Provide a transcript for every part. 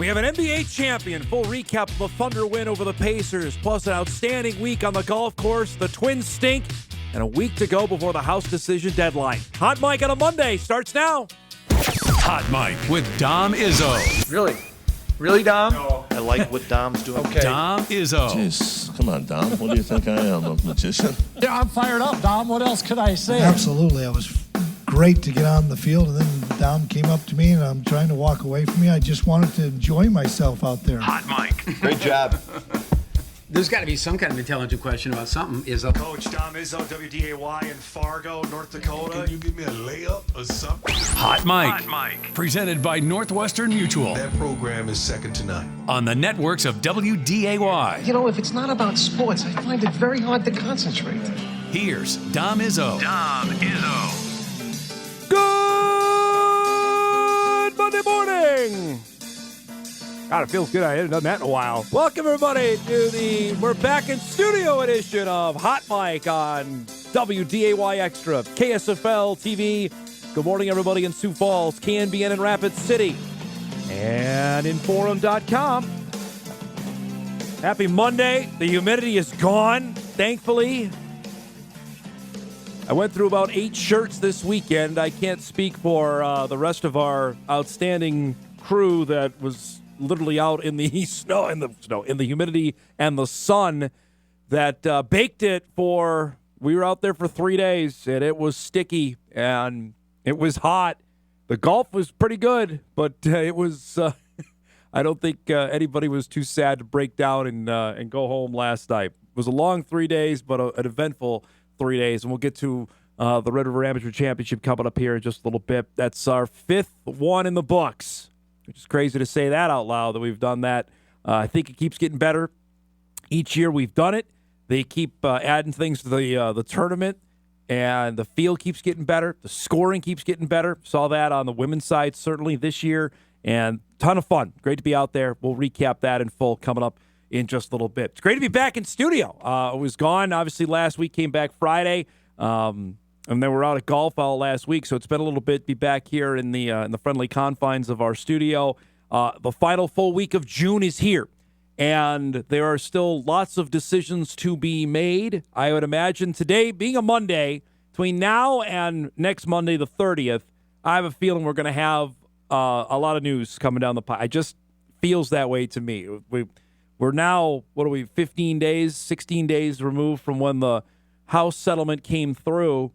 We have an NBA champion. Full recap of the Thunder win over the Pacers, plus an outstanding week on the golf course. The Twins stink, and a week to go before the House decision deadline. Hot Mic on a Monday starts now. Hot Mic with Dom Izzo. Really? Really, Dom? No. I like what Dom's doing. Okay. Dom Izzo. Jeez, come on, Dom. What do you think I am, a magician? Yeah, I'm fired up, Dom. What else could I say? Absolutely. It was great to get on the field, and then Dom came up to me, and I'm trying to walk away from me. I just wanted to enjoy myself out there. Hot Mic. Great job. There's got to be some kind of intelligent question about something. Izzo. Coach Dom Izzo, WDAY in Fargo, North Dakota. Can you give me a layup or something? Hot Mic. Presented by Northwestern Mutual. That program is second to none. On the networks of WDAY. You know, if it's not about sports, I find it very hard to concentrate. Here's Dom Izzo. Good Monday morning. God, it feels good. I hadn't done that in a while. Welcome, everybody, to we're back in studio edition of Hot Mic on WDAY Extra, KSFL TV. Good morning, everybody in Sioux Falls, KNBN in Rapid City, and Inforum.com. Happy Monday. The humidity is gone, thankfully. I went through about 8 shirts this weekend. I can't speak for the rest of our outstanding crew that was literally out in the in the humidity and the sun that baked it for. We were out there for 3 days, and it was sticky and it was hot. The golf was pretty good, but it was. I don't think anybody was too sad to break down and go home last night. It was a long 3 days, but an eventful 3 days, and we'll get to the Red River Amateur Championship coming up here in just a little bit. That's our 5th one in the books, which is crazy to say that out loud, that we've done that. I think it keeps getting better. Each year we've done it. They keep adding things to the tournament, and the field keeps getting better. The scoring keeps getting better. Saw that on the women's side certainly this year, and ton of fun. Great to be out there. We'll recap that in full coming up in just a little bit. It's great to be back in studio. I was gone, obviously, last week, came back Friday, and then we're out at golf all last week, so it's been a little bit be back here in the friendly confines of our studio. The final full week of June is here, and there are still lots of decisions to be made. I would imagine today being a Monday, between now and next Monday, the 30th, I have a feeling we're going to have a lot of news coming down the pipe. It just feels that way to me. We're now, 15 days, 16 days removed from when the House settlement came through,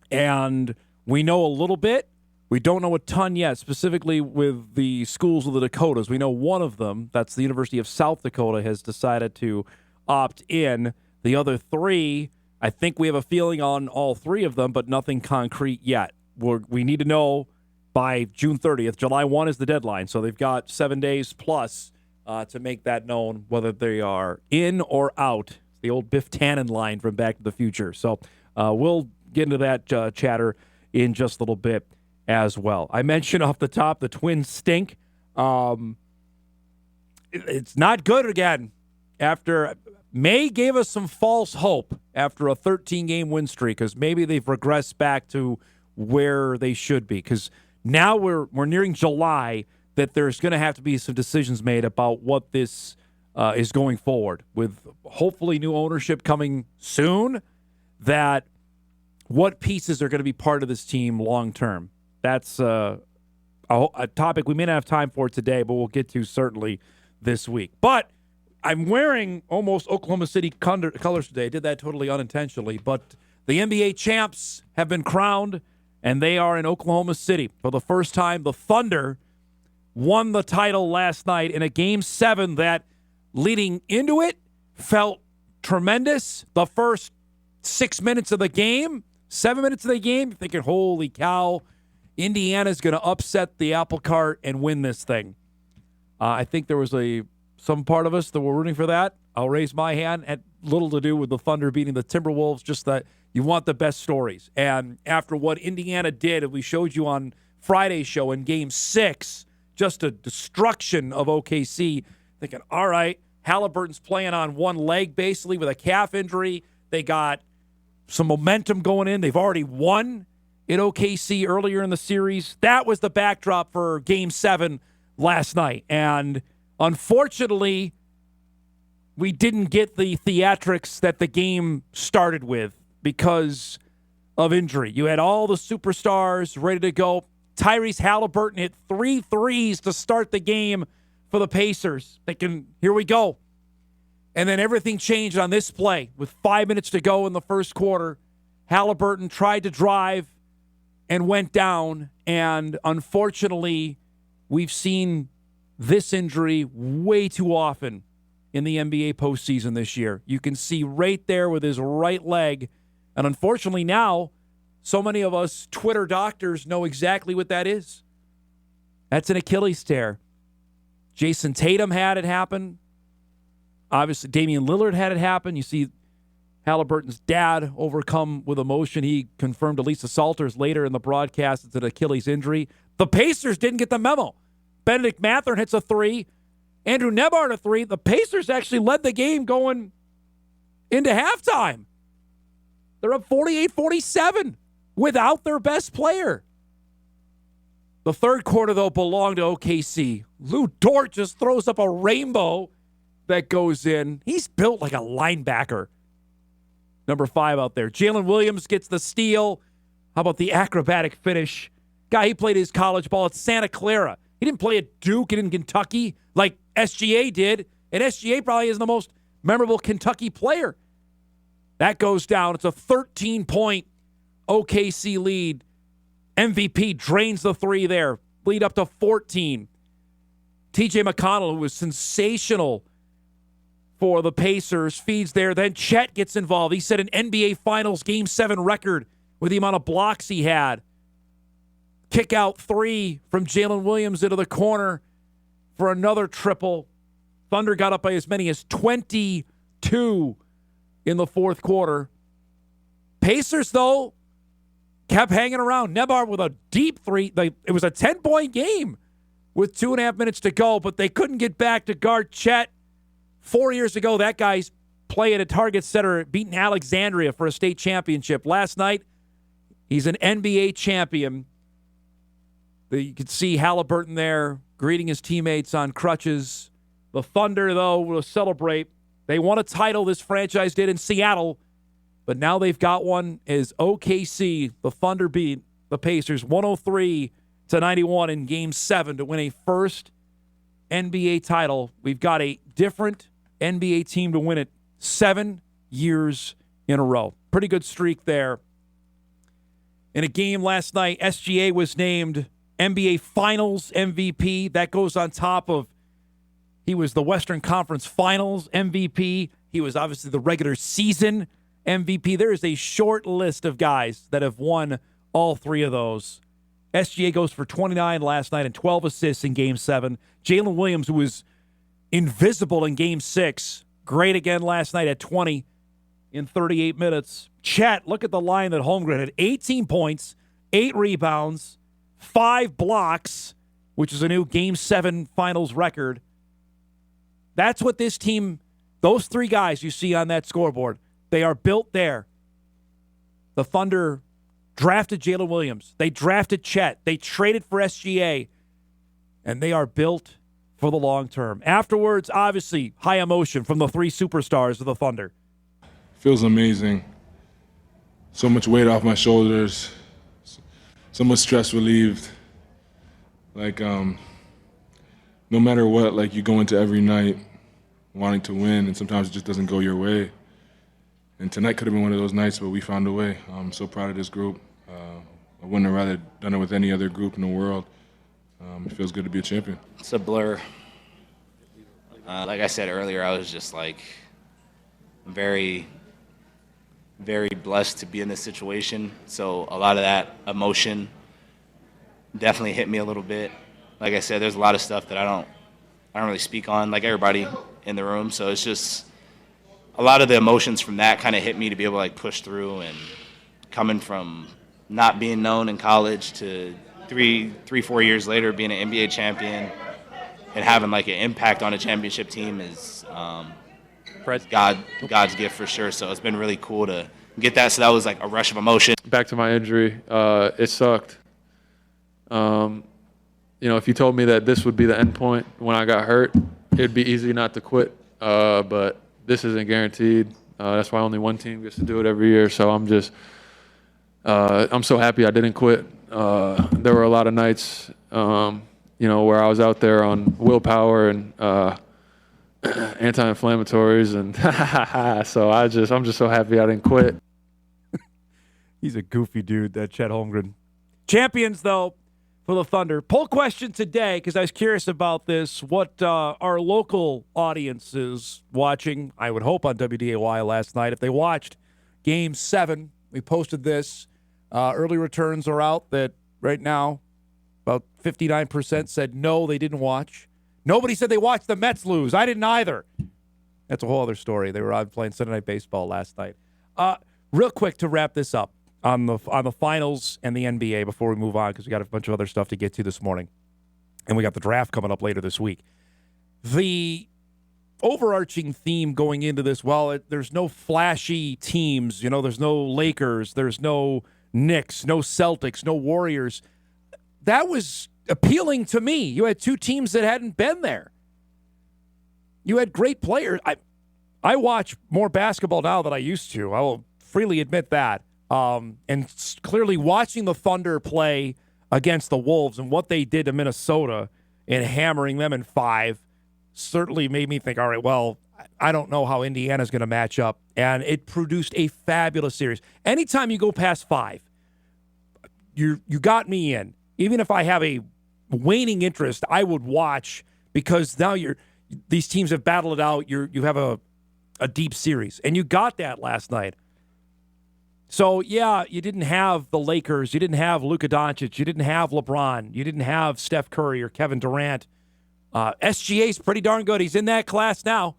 and we know a little bit. We don't know a ton yet, specifically with the schools of the Dakotas. We know one of them, that's the University of South Dakota, has decided to opt in. The other 3, I think we have a feeling on all 3 of them, but nothing concrete yet. We need to know by June 30th. July 1 is the deadline, so they've got 7 days plus to make that known, whether they are in or out. It's the old Biff Tannen line from Back to the Future. So we'll get into that chatter in just a little bit as well. I mentioned off the top the Twins stink. It's not good again. After May gave us some false hope after a 13-game win streak, because maybe they've regressed back to where they should be. Because now we're nearing July, that there's going to have to be some decisions made about what this is going forward, with hopefully new ownership coming soon, that what pieces are going to be part of this team long term. That's a topic we may not have time for today, but we'll get to certainly this week. But I'm wearing almost Oklahoma City colors today. I did that totally unintentionally, but the NBA champs have been crowned, and they are in Oklahoma City. For the first time, the Thunder won the title last night in a Game 7 that, leading into it, felt tremendous. The first 6 minutes of the game, 7 minutes of the game, you're thinking, holy cow, Indiana's going to upset the apple cart and win this thing. I think there was some part of us that were rooting for that. I'll raise my hand. Had little to do with the Thunder beating the Timberwolves, just that you want the best stories. And after what Indiana did, we showed you on Friday's show in Game 6, just a destruction of OKC, thinking, all right, Halliburton's playing on one leg basically with a calf injury. They got some momentum going in. They've already won in OKC earlier in the series. That was the backdrop for Game 7 last night. And unfortunately, we didn't get the theatrics that the game started with because of injury. You had all the superstars ready to go. Tyrese Halliburton hit 3 threes to start the game for the Pacers. Thinking, here we go. And then everything changed on this play with 5 minutes to go in the first quarter. Halliburton tried to drive and went down. And unfortunately, we've seen this injury way too often in the NBA postseason this year. You can see right there with his right leg. And unfortunately now, so many of us Twitter doctors know exactly what that is. That's an Achilles tear. Jason Tatum had it happen. Obviously, Damian Lillard had it happen. You see Halliburton's dad overcome with emotion. He confirmed to Lisa Salters later in the broadcast it's an Achilles injury. The Pacers didn't get the memo. Benedict Mathurin hits a 3. Andrew Nembhard a 3. The Pacers actually led the game going into halftime. They're up 48-47 without their best player. The third quarter, though, belonged to OKC. Lou Dort just throws up a rainbow that goes in. He's built like a linebacker. Number 5 out there. Jalen Williams gets the steal. How about the acrobatic finish? Guy, he played his college ball at Santa Clara. He didn't play at Duke and in Kentucky like SGA did. And SGA probably is the most memorable Kentucky player. That goes down. It's a 13-point OKC lead. MVP drains the 3 there. Lead up to 14. TJ McConnell, who was sensational for the Pacers, feeds there. Then Jett gets involved. He set an NBA Finals Game 7 record with the amount of blocks he had. Kick out 3 from Jalen Williams into the corner for another triple. Thunder got up by as many as 22 in the fourth quarter. Pacers, though, kept hanging around. Nembhard with a deep 3. It was a 10-point game with 2.5 minutes to go, but they couldn't get back to guard Jett. 4 years ago, that guy's playing at Target Center, beating Alexandria for a state championship. Last night, he's an NBA champion. You could see Halliburton there greeting his teammates on crutches. The Thunder, though, will celebrate. They won a title, this franchise did, in Seattle, but now they've got one as OKC. The Thunder beat the Pacers 103-91 in Game 7 to win a first NBA title. We've got a different NBA team to win it 7 years in a row. Pretty good streak there. In a game last night, SGA was named NBA Finals MVP. That goes on top of he was the Western Conference Finals MVP. He was obviously the regular season MVP. There is a short list of guys that have won all 3 of those. SGA goes for 29 last night and 12 assists in Game 7. Jalen Williams, who was invisible in Game 6, great again last night at 20 in 38 minutes. Jett, look at the line that Holmgren had. 18 points, 8 rebounds, 5 blocks, which is a new Game 7 finals record. That's what this team, those 3 guys you see on that scoreboard, they are built there. The Thunder drafted Jalen Williams. They drafted Jett. They traded for SGA. And they are built for the long term. Afterwards, obviously, high emotion from the 3 superstars of the Thunder. Feels amazing. So much weight off my shoulders. So much stress relieved. Like, no matter what, like, you go into every night wanting to win, and sometimes it just doesn't go your way. And tonight could have been one of those nights, but we found a way. I'm so proud of this group. I wouldn't have rather done it with any other group in the world. It feels good to be a champion. It's a blur. Like I said earlier, I was just like very, very blessed to be in this situation. So a lot of that emotion definitely hit me a little bit. Like I said, there's a lot of stuff that I don't really speak on, like everybody in the room. So it's just a lot of the emotions from that kind of hit me to be able to like push through, and coming from not being known in college to 4 years later being an NBA champion and having like an impact on a championship team is God's gift for sure. So it's been really cool to get that. So that was like a rush of emotion. Back to my injury, it sucked. if you told me that this would be the end point when I got hurt, it'd be easy not to quit. But this isn't guaranteed. That's why only one team gets to do it every year. So I'm so happy I didn't quit. There were a lot of nights, where I was out there on willpower and anti-inflammatories, and so I'm just so happy I didn't quit. He's a goofy dude, that Chet Holmgren. Champions, though, for the Thunder. Poll question today, because I was curious about this, what our local audience is watching, I would hope, on WDAY last night. If they watched Game 7, we posted this. Early returns are out that right now about 59% said no, they didn't watch. Nobody said they watched the Mets lose. I didn't either. That's a whole other story. They were out playing Sunday Night Baseball last night. Real quick to wrap this up on the finals and the NBA before we move on, because we got a bunch of other stuff to get to this morning. And we got the draft coming up later this week. The overarching theme going into this, there's no flashy teams. There's no Lakers. There's no Knicks, no Celtics, no Warriors. That was appealing to me. You had two teams that hadn't been there. You had great players. I watch more basketball now than I used to. I will freely admit that. And clearly watching the Thunder play against the Wolves and what they did to Minnesota and hammering them in 5 certainly made me think, all right, well, I don't know how Indiana's going to match up. And it produced a fabulous series. Anytime you go past 5, you got me in. Even if I have a waning interest, I would watch, because now these teams have battled it out. You have a deep series. And you got that last night. So, yeah, you didn't have the Lakers. You didn't have Luka Doncic. You didn't have LeBron. You didn't have Steph Curry or Kevin Durant. SGA's pretty darn good. He's in that class now.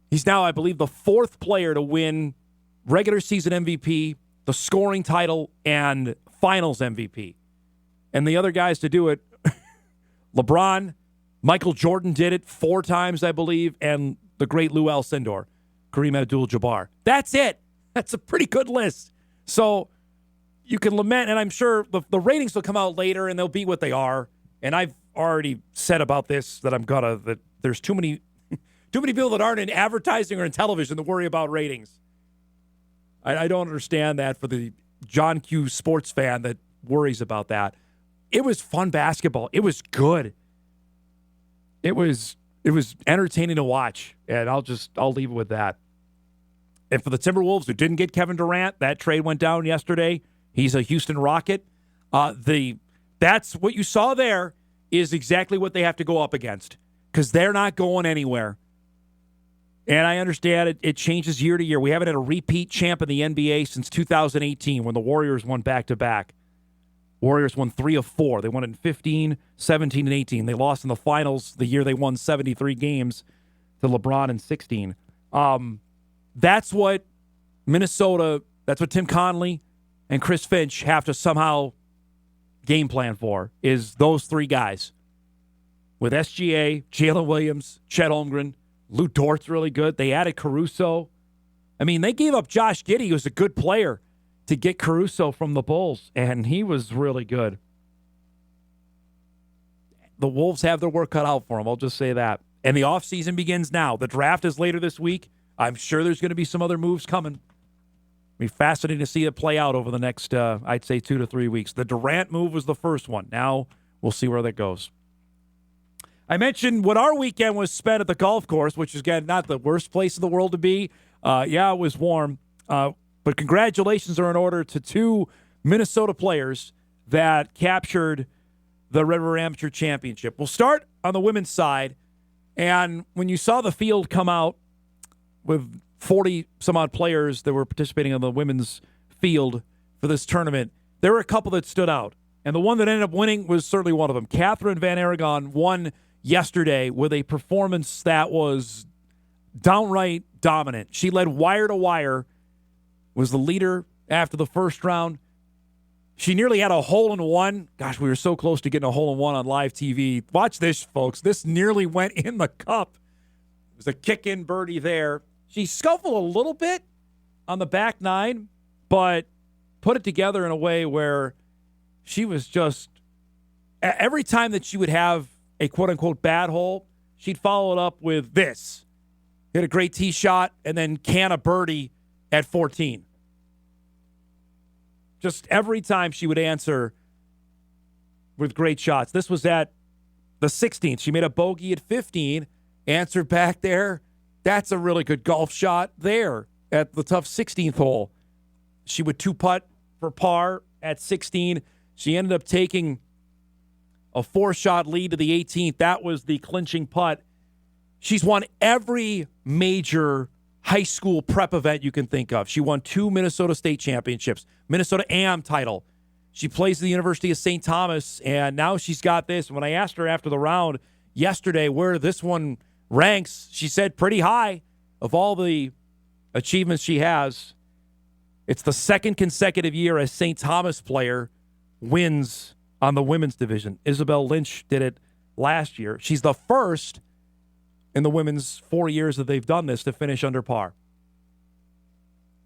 He's now, I believe, the 4th player to win regular season MVP, the scoring title, and finals MVP. And the other guys to do it, LeBron, Michael Jordan did it 4 times, I believe, and the great Lou Alcindor, Kareem Abdul-Jabbar. That's it. That's a pretty good list. So you can lament, and I'm sure the ratings will come out later, and they'll be what they are. And I've already said about this that there's too many people that aren't in advertising or in television that worry about ratings. I don't understand that for the John Q sports fan that worries about that. It was fun basketball. It was good. It was entertaining to watch, and I'll leave it with that. And for the Timberwolves, who didn't get Kevin Durant, that trade went down yesterday. He's a Houston Rocket. That's what you saw there is exactly what they have to go up against, because they're not going anywhere. And I understand it changes year to year. We haven't had a repeat champ in the NBA since 2018 when the Warriors won back-to-back. Warriors won 3 of 4. They won in 15, 17, and 18. They lost in the finals the year they won 73 games to LeBron in 16. That's what Minnesota, that's what Tim Connelly and Chris Finch have to somehow game plan for, is those 3 guys. With SGA, Jalen Williams, Chet Holmgren, Lou Dort's really good. They added Caruso. I mean, they gave up Josh Giddey, who's a good player, to get Caruso from the Bulls, and he was really good. The Wolves have their work cut out for them, I'll just say that. And the offseason begins now. The draft is later this week. I'm sure there's going to be some other moves coming. It'll be fascinating to see it play out over the next, I'd say, 2 to 3 weeks. The Durant move was the first one. Now we'll see where that goes. I mentioned what our weekend was spent at the golf course, which is, again, not the worst place in the world to be. It was warm. But congratulations are in order to 2 Minnesota players that captured the Red River Amateur Championship. We'll start on the women's side. And when you saw the field come out with 40-some-odd players that were participating on the women's field for this tournament, there were a couple that stood out. And the one that ended up winning was certainly one of them. Catherine Van Aragon won yesterday with a performance that was downright dominant. She led wire to wire, was the leader after the first round. She nearly had a hole-in-one. Gosh, we were so close to getting a hole-in-one on live TV. Watch this, folks. This nearly went in the cup. It was a kick-in birdie there. She scuffled a little bit on the back 9, but put it together in a way where she was just every time that she would have a quote-unquote bad hole, she'd follow it up with this. Hit a great tee shot and then can a birdie at 14. Just every time she would answer with great shots. This was at the 16th. She made a bogey at 15, answered back there. That's a really good golf shot there at the tough 16th hole. She would two-putt for par at 16. She ended up taking a 4-shot lead to the 18th. That was the clinching putt. She's won every major high school prep event you can think of. She won 2 Minnesota State championships, Minnesota AM title. She plays at the University of St. Thomas, and now she's got this. When I asked her after the round yesterday where this one ranks, she said pretty high of all the achievements she has. It's the second consecutive year a St. Thomas player wins on the women's division. Isabel Lynch did it last year. She's the first in the women's 4 years that they've done this to finish under par.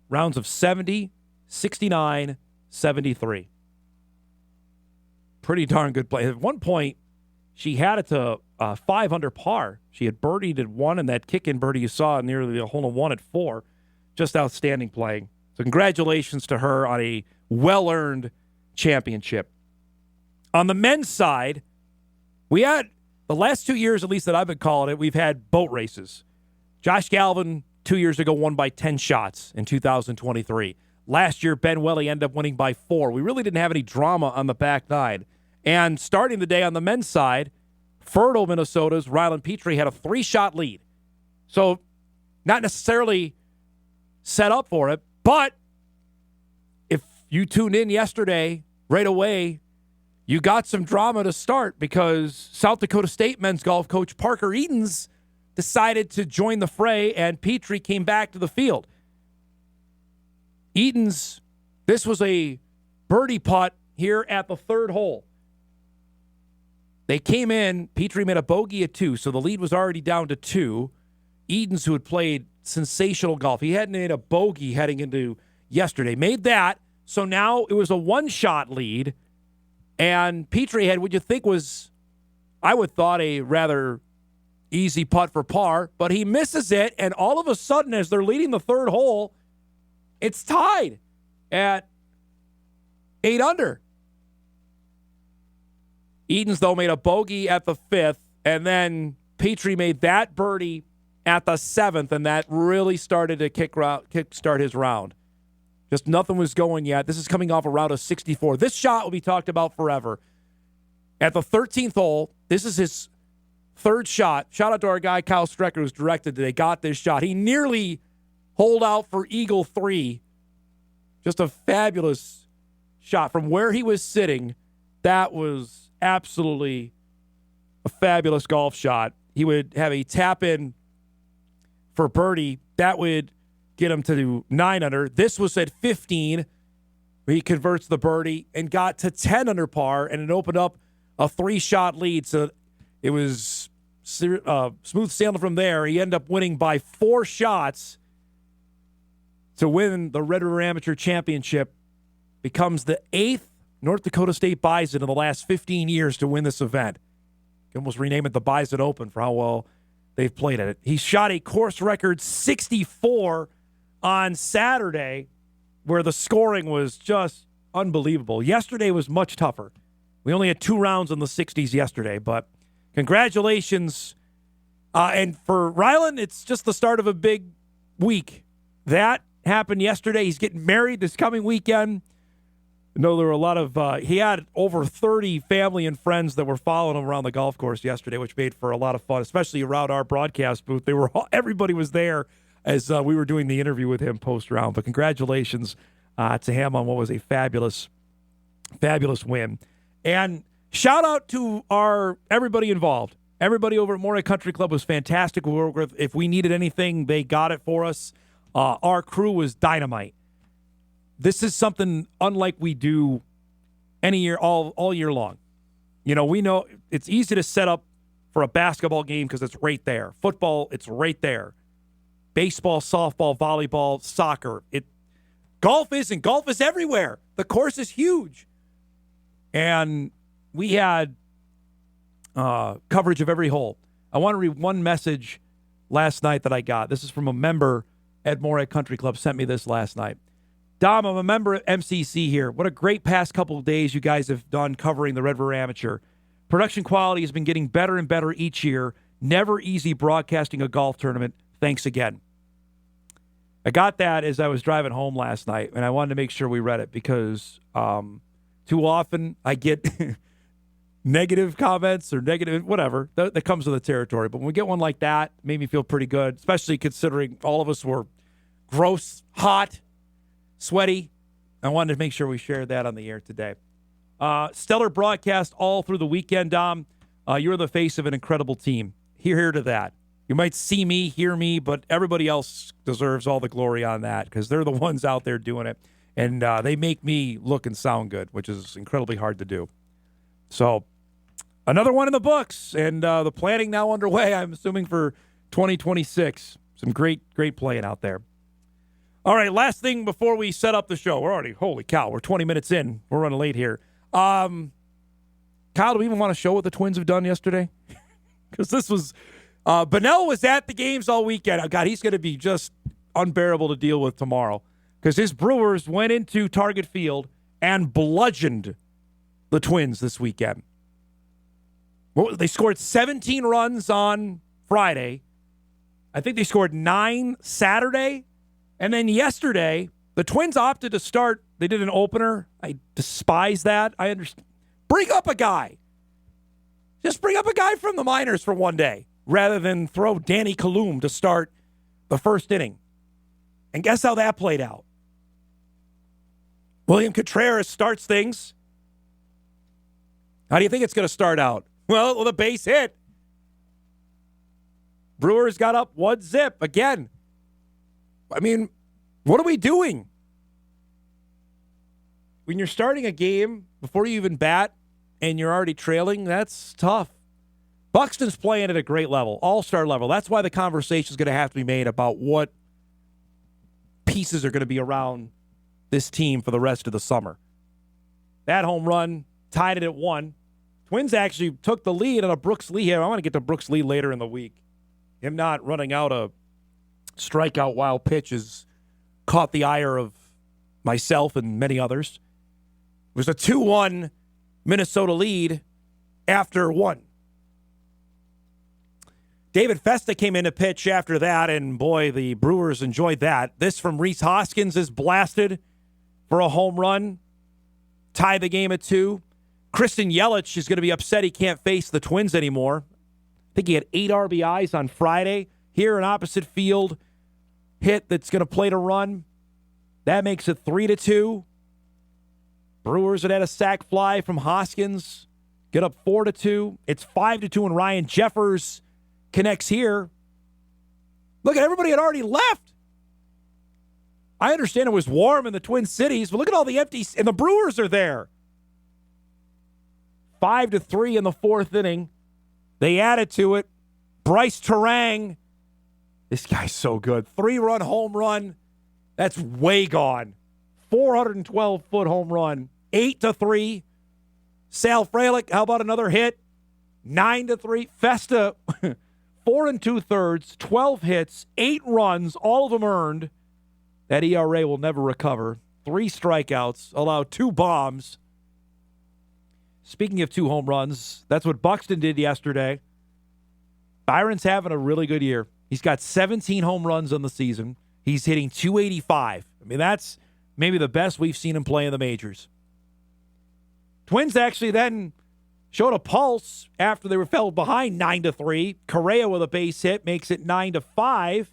Rounds of 70, 69, 73. Pretty darn good play. At one point, she had it to 5 under par. She had birdied at 1, and that kick-in birdie you saw nearly a hole-in-one at 4. Just outstanding playing. So congratulations to her on a well-earned championship. On the men's side, we had the last 2 years, at least that I've been calling it, we've had boat races. Josh Galvin, 2 years ago, won by 10 shots in 2023. Last year, Ben Welly ended up winning by 4. We really didn't have any drama on the back nine. And starting the day on the men's side, Fertile, Minnesota's Rylan Petrie had a 3-shot lead. So not necessarily set up for it, but if you tuned in yesterday, right away, you got some drama to start because South Dakota State men's golf coach Parker Edens decided to join the fray, and Petrie came back to the field. Edens, this was a birdie putt here at the 3rd hole. They came in, Petrie made a bogey at 2, so the lead was already down to 2. Edens, who had played sensational golf, he hadn't made a bogey heading into yesterday, made that, so now it was a 1-shot lead. And Petrie had what you think was, I would thought, a rather easy putt for par, but he misses it, and all of a sudden, as they're leading the 3rd hole, it's tied at 8 under. Edens, though, made a bogey at the 5th, and then Petrie made that birdie at the 7th, and that really started to kickstart his round. Just nothing was going yet. This is coming off a round of 64. This shot will be talked about forever. At the 13th hole, this is his 3rd shot. Shout out to our guy, Kyle Strecker, who's directed today. Got this shot. He nearly holed out for Eagle 3. Just a fabulous shot. From where he was sitting, that was absolutely a fabulous golf shot. He would have a tap-in for birdie. That would get him to 9 under. This was at 15. He converts the birdie and got to 10 under par, and it opened up a 3-shot lead. So it was smooth sailing from there. He ended up winning by 4 shots to win the Red River Amateur Championship. Becomes the 8th North Dakota State Bison in the last 15 years to win this event. You can almost rename it the Bison Open for how well they've played at it. He shot a course record 64 on Saturday, where the scoring was just unbelievable. Yesterday was much tougher. We only had 2 rounds in the 60s yesterday, but congratulations. And for Rylan, it's just the start of a big week. That happened yesterday. He's getting married this coming weekend. I know there were a lot of, he had over 30 family and friends that were following him around the golf course yesterday, which made for a lot of fun, especially around our broadcast booth. Everybody was there as we were doing the interview with him post-round. But congratulations to him on what was a fabulous, fabulous win. And shout out to everybody involved. Everybody over at Moorhead Country Club was fantastic. If we needed anything, they got it for us. Our crew was dynamite. This is something unlike we do any year, all year long. You know, we know it's easy to set up for a basketball game because it's right there. Football, it's right there. Baseball, softball, volleyball, soccer. Golf isn't. Golf is everywhere. The course is huge. And we had coverage of every hole. I want to read one message last night that I got. This is from a member at Moorhead Country Club. Sent me this last night. Dom, I'm a member at MCC here. What a great past couple of days you guys have done covering the Red River Amateur. Production quality has been getting better and better each year. Never easy broadcasting a golf tournament. Thanks again. I got that as I was driving home last night, and I wanted to make sure we read it because too often I get negative comments or negative whatever. That comes with the territory. But when we get one like that, it made me feel pretty good, especially considering all of us were gross, hot, sweaty. I wanted to make sure we shared that on the air today. Stellar broadcast all through the weekend, Dom. You're the face of an incredible team. Here to that. You might see me, hear me, but everybody else deserves all the glory on that because they're the ones out there doing it. And they make me look and sound good, which is incredibly hard to do. So another one in the books, and the planning now underway, I'm assuming, for 2026. Some great playing out there. All right, last thing before we set up the show. We're already, holy cow, we're 20 minutes in. We're running late here. Kyle, do we even want to show what the Twins have done yesterday? Because this was... Bunnell was at the games all weekend. Oh, God, he's going to be just unbearable to deal with tomorrow because his Brewers went into Target Field and bludgeoned the Twins this weekend. They scored 17 runs on Friday. I think they scored 9 Saturday. And then yesterday, the Twins opted to start. They did an opener. I despise that. I understand. Bring up a guy. Just bring up a guy from the minors for one day, rather than throw Danny Kalum to start the first inning. And guess how that played out? William Contreras starts things. How do you think it's going to start out? Well, with a base hit. Brewers got up 1-0 again. I mean, what are we doing? When you're starting a game before you even bat and you're already trailing, that's tough. Buxton's playing at a great level, all-star level. That's why the conversation is going to have to be made about what pieces are going to be around this team for the rest of the summer. That home run tied it at 1. Twins actually took the lead on a Brooks Lee here. I want to get to Brooks Lee later in the week. Him not running out a strikeout wild pitch has caught the ire of myself and many others. It was a 2-1 Minnesota lead after 1. David Festa came in to pitch after that, and boy, the Brewers enjoyed that. This from Rhys Hoskins is blasted for a home run. Tie the game at 2. Kristen Yelich is going to be upset he can't face the Twins anymore. I think he had 8 RBIs on Friday. Here, an opposite field hit that's going to play to run. That makes it 3-2. Brewers had a sac fly from Hoskins. Get up 4-2. It's 5-2, and Ryan Jeffers connects here. Look at everybody had already left. I understand it was warm in the Twin Cities, but look at all the empties, and the Brewers are there. 5-3 in the 4th inning. They added to it. Bryce Terang. This guy's so good. 3-run home run. That's way gone. 412-foot home run. 8-3. Sal Frelick, how about another hit? 9-3. Festa, 4 2/3, 12 hits, 8 runs, all of them earned. That ERA will never recover. 3 strikeouts, allowed 2 bombs. Speaking of 2 home runs, that's what Buxton did yesterday. Byron's having a really good year. He's got 17 home runs on the season. He's hitting .285. I mean, that's maybe the best we've seen him play in the majors. Twins actually then showed a pulse after they were fell behind 9-3. Correa with a base hit makes it 9-5.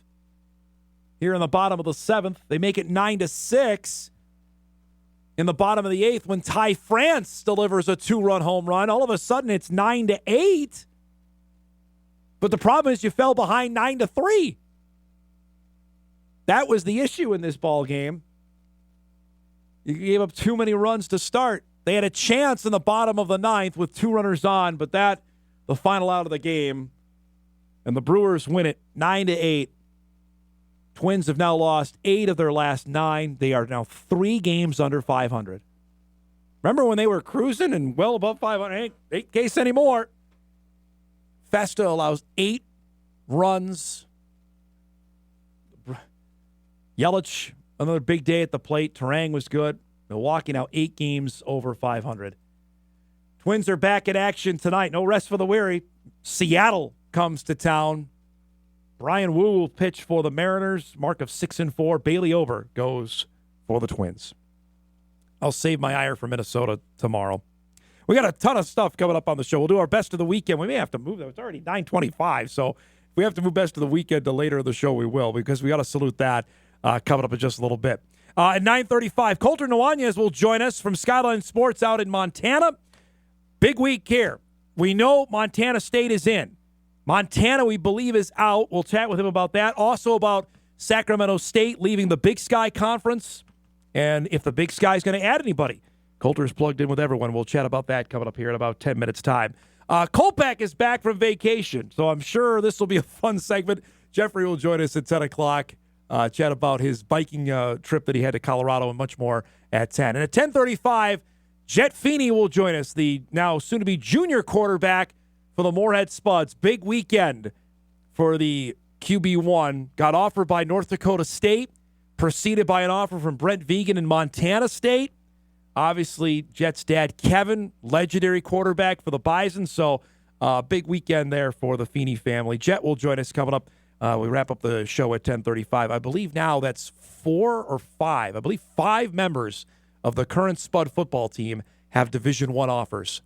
Here in the bottom of the 7th, they make it 9-6. In the bottom of the 8th, when Ty France delivers a 2-run home run, all of a sudden it's 9-8. But the problem is you fell behind 9-3. That was the issue in this ball game. You gave up too many runs to start. They had a chance in the bottom of the 9th with 2 runners on, but that, the final out of the game. And the Brewers win it 9-8. Twins have now lost 8 of their last 9. They are now 3 games under 500. Remember when they were cruising and well above 500? Ain't case anymore. Festa allows 8 runs. Yelich, another big day at the plate. Terang was good. Milwaukee now 8 games over 500. Twins are back in action tonight. No rest for the weary. Seattle comes to town. Brian Wu will pitch for the Mariners. Mark of 6-4. Bailey Ober goes for the Twins. I'll save my ire for Minnesota tomorrow. We got a ton of stuff coming up on the show. We'll do our best of the weekend. We may have to move them. It's already 9:25, so if we have to move best of the weekend to later in the show, we will, because we got to salute that coming up in just a little bit. At 9:35, Colter Nuanez will join us from Skyline Sports out in Montana. Big week here. We know Montana State is in. Montana, we believe, is out. We'll chat with him about that. Also about Sacramento State leaving the Big Sky Conference, and if the Big Sky is going to add anybody. Colter's plugged in with everyone. We'll chat about that coming up here in about 10 minutes' time. Kolpack is back from vacation, so I'm sure this will be a fun segment. Jeffrey will join us at 10 o'clock, chat about his biking trip that he had to Colorado and much more at 10. And at 10:35, Jett Feeney will join us, the now soon-to-be junior quarterback for the Moorhead Spuds. Big weekend for the QB1. Got offered by North Dakota State, preceded by an offer from Brent Vegan in Montana State. Obviously, Jett's dad, Kevin, legendary quarterback for the Bison. So, big weekend there for the Feeney family. Jett will join us coming up. We wrap up the show at 10:35. I believe now that's 4 or 5. I believe 5 members of the current Spud football team have Division I offers.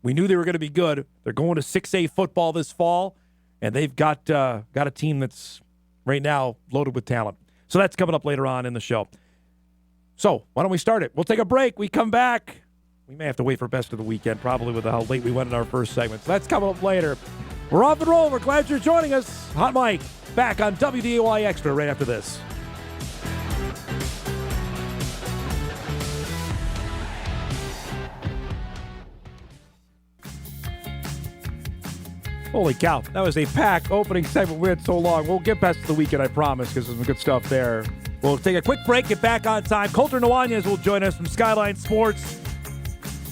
We knew they were going to be good. They're going to 6A football this fall, and they've got a team that's right now loaded with talent. So that's coming up later on in the show. So why don't we start it? We'll take a break. We come back. We may have to wait for best of the weekend, probably with how late we went in our first segment. So that's coming up later. We're off and rolling. We're glad you're joining us. Hot Mike back on WDAY Extra right after this. Holy cow. That was a packed opening segment. We had so long. We'll get past the weekend, I promise, because there's some good stuff there. We'll take a quick break, get back on time. Colter Nuanez will join us from Skyline Sports.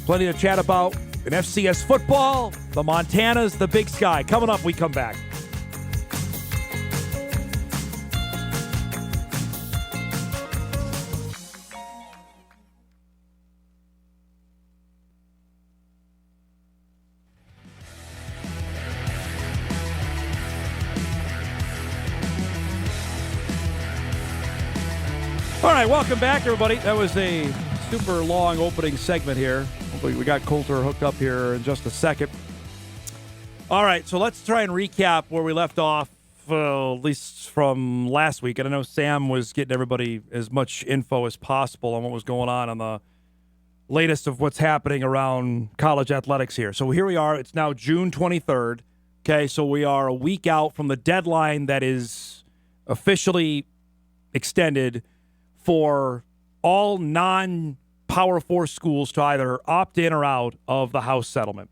Plenty to chat about in FCS football, the Montanas, the Big Sky. Coming up, we come back. All right, welcome back, everybody. That was a super long opening segment here. Hopefully we got Colter hooked up here in just a second. All right, so let's try and recap where we left off, at least from last week. And I know Sam was getting everybody as much info as possible on what was going on the latest of what's happening around college athletics here. So here we are. It's now June 23rd. Okay, so we are a week out from the deadline that is officially extended for all non-Power 4 schools to either opt in or out of the House settlement.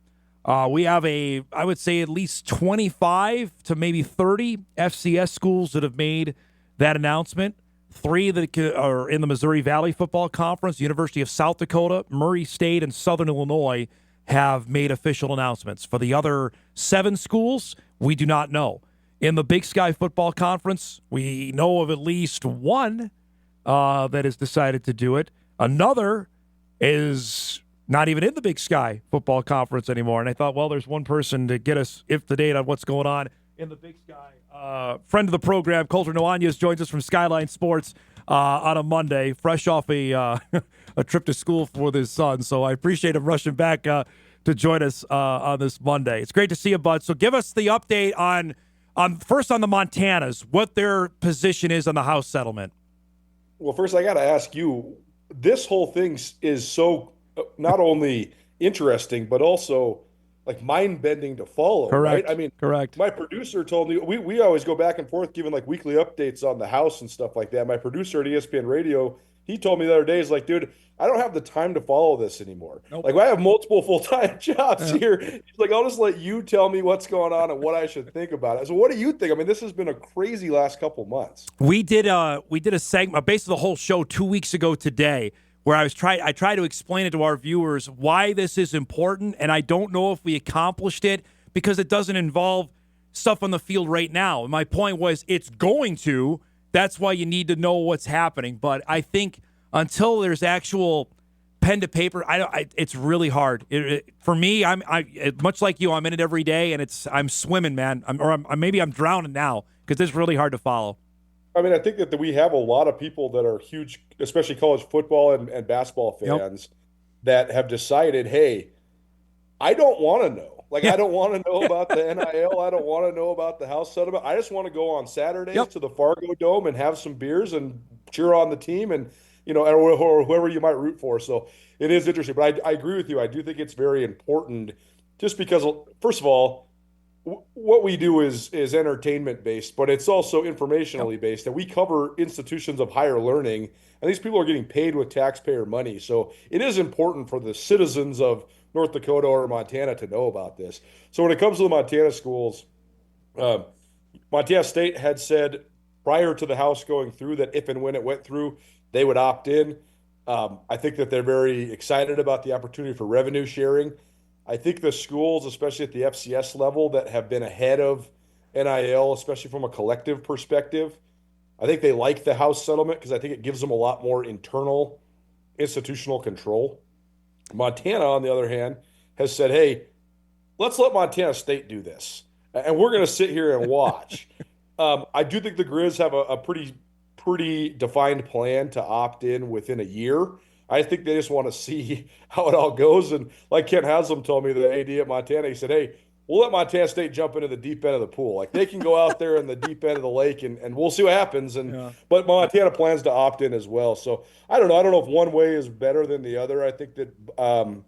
We have I would say at least 25 to maybe 30 FCS schools that have made that announcement. 3 that are in the Missouri Valley Football Conference, University of South Dakota, Murray State, and Southern Illinois have made official announcements. For the other 7 schools, we do not know. In the Big Sky Football Conference, we know of at least 1 that has decided to do it. Another is not even in the Big Sky Football Conference anymore. And I thought, well, there's one person to get us up to date on what's going on in the Big Sky. Friend of the program, Colter Nuanez, joins us from Skyline Sports on a Monday, fresh off a trip to school for his son. So I appreciate him rushing back to join us on this Monday. It's great to see you, bud. So give us the update on first on the Montanas, what their position is on the House settlement. Well, first, I got to ask you, this whole thing is so not only interesting, but also like mind-bending to follow. Correct. Right? I mean, correct. My producer told me, we always go back and forth giving like weekly updates on the House and stuff like that. My producer at ESPN Radio, he told me the other day, he's like, dude, I don't have the time to follow this anymore. Nope. Like, I have multiple full-time jobs here. He's like, I'll just let you tell me what's going on and what I should think about it. So what do you think? I mean, this has been a crazy last couple months. We did a segment, basically the whole show 2 weeks ago today, where I tried to explain it to our viewers why this is important, and I don't know if we accomplished it, because it doesn't involve stuff on the field right now. My point was it's going to. That's why you need to know what's happening. But I think until there's actual pen to paper, it's really hard. For me, I'm much like you. I'm in it every day, and I'm swimming, man. Maybe I'm drowning now because it's really hard to follow. I mean, I think that we have a lot of people that are huge, especially college football and basketball fans, that have decided, hey, I don't want to know. Like, I don't want to know about the NIL. I don't want to know about the house settlement. I just want to go on Saturdays to the Fargo Dome and have some beers and cheer on the team and, or whoever you might root for. So it is interesting. But I agree with you. I do think it's very important just because, first of all, what we do is entertainment based, but it's also informationally based. And we cover institutions of higher learning, and these people are getting paid with taxpayer money. So it is important for the citizens of North Dakota or Montana to know about this. So when it comes to the Montana schools, Montana State had said prior to the House going through that if and when it went through, they would opt in. I think that they're very excited about the opportunity for revenue sharing. I think the schools, especially at the FCS level, that have been ahead of NIL, especially from a collective perspective, I think they like the House settlement because I think it gives them a lot more internal institutional control. Montana, on the other hand, has said, hey, let's let Montana State do this. And we're going to sit here and watch. I do think the Grizz have a pretty defined plan to opt in within a year. I think they just want to see how it all goes. And like Ken Haslam told me, the AD at Montana, he said, hey, we'll let Montana State jump into the deep end of the pool. Like, they can go out there in the deep end of the lake and we'll see what happens. But Montana plans to opt in as well. So I don't know. I don't know if one way is better than the other. I think that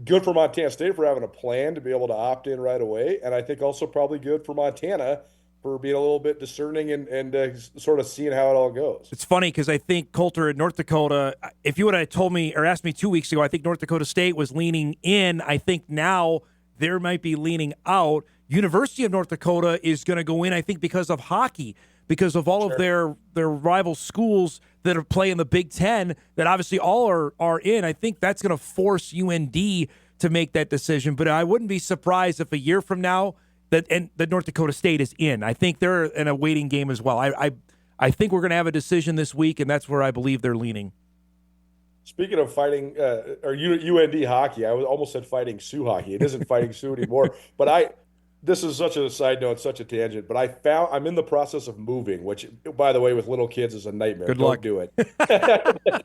good for Montana State for having a plan to be able to opt in right away. And I think also probably good for Montana for being a little bit discerning and sort of seeing how it all goes. It's funny because I think Colter in North Dakota, if you would have told me or asked me 2 weeks ago, I think North Dakota State was leaning in. I think now there might be leaning out. University of North Dakota is going to go in, I think, because of hockey, because of all of their rival schools that are playing the Big Ten that obviously all are in. I think that's going to force UND to make that decision. But I wouldn't be surprised if a year from now that North Dakota State is in. I think they're in a waiting game as well. I think we're going to have a decision this week, and that's where I believe they're leaning. Speaking of fighting, or UND hockey, I almost said fighting Sioux hockey. It isn't fighting Sioux anymore. But this is such a side note, such a tangent. But I'm in the process of moving, which, by the way, with little kids is a nightmare. Good luck. Don't do it.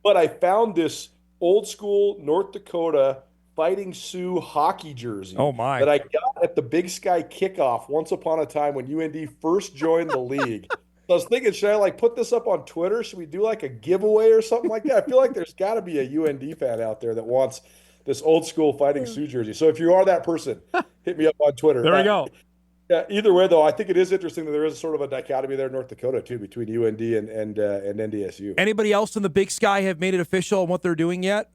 but I found this old school North Dakota Fighting Sioux hockey jersey that I got at the Big Sky kickoff once upon a time when UND first joined the league. So I was thinking, should I put this up on Twitter? Should we do a giveaway or something like that? I feel like there's got to be a UND fan out there that wants this old school Fighting Sioux jersey. So if you are that person, hit me up on Twitter. There we go. Either way, though, I think it is interesting that there is sort of a dichotomy there in North Dakota, too, between UND and NDSU. Anybody else in the Big Sky have made it official on what they're doing yet?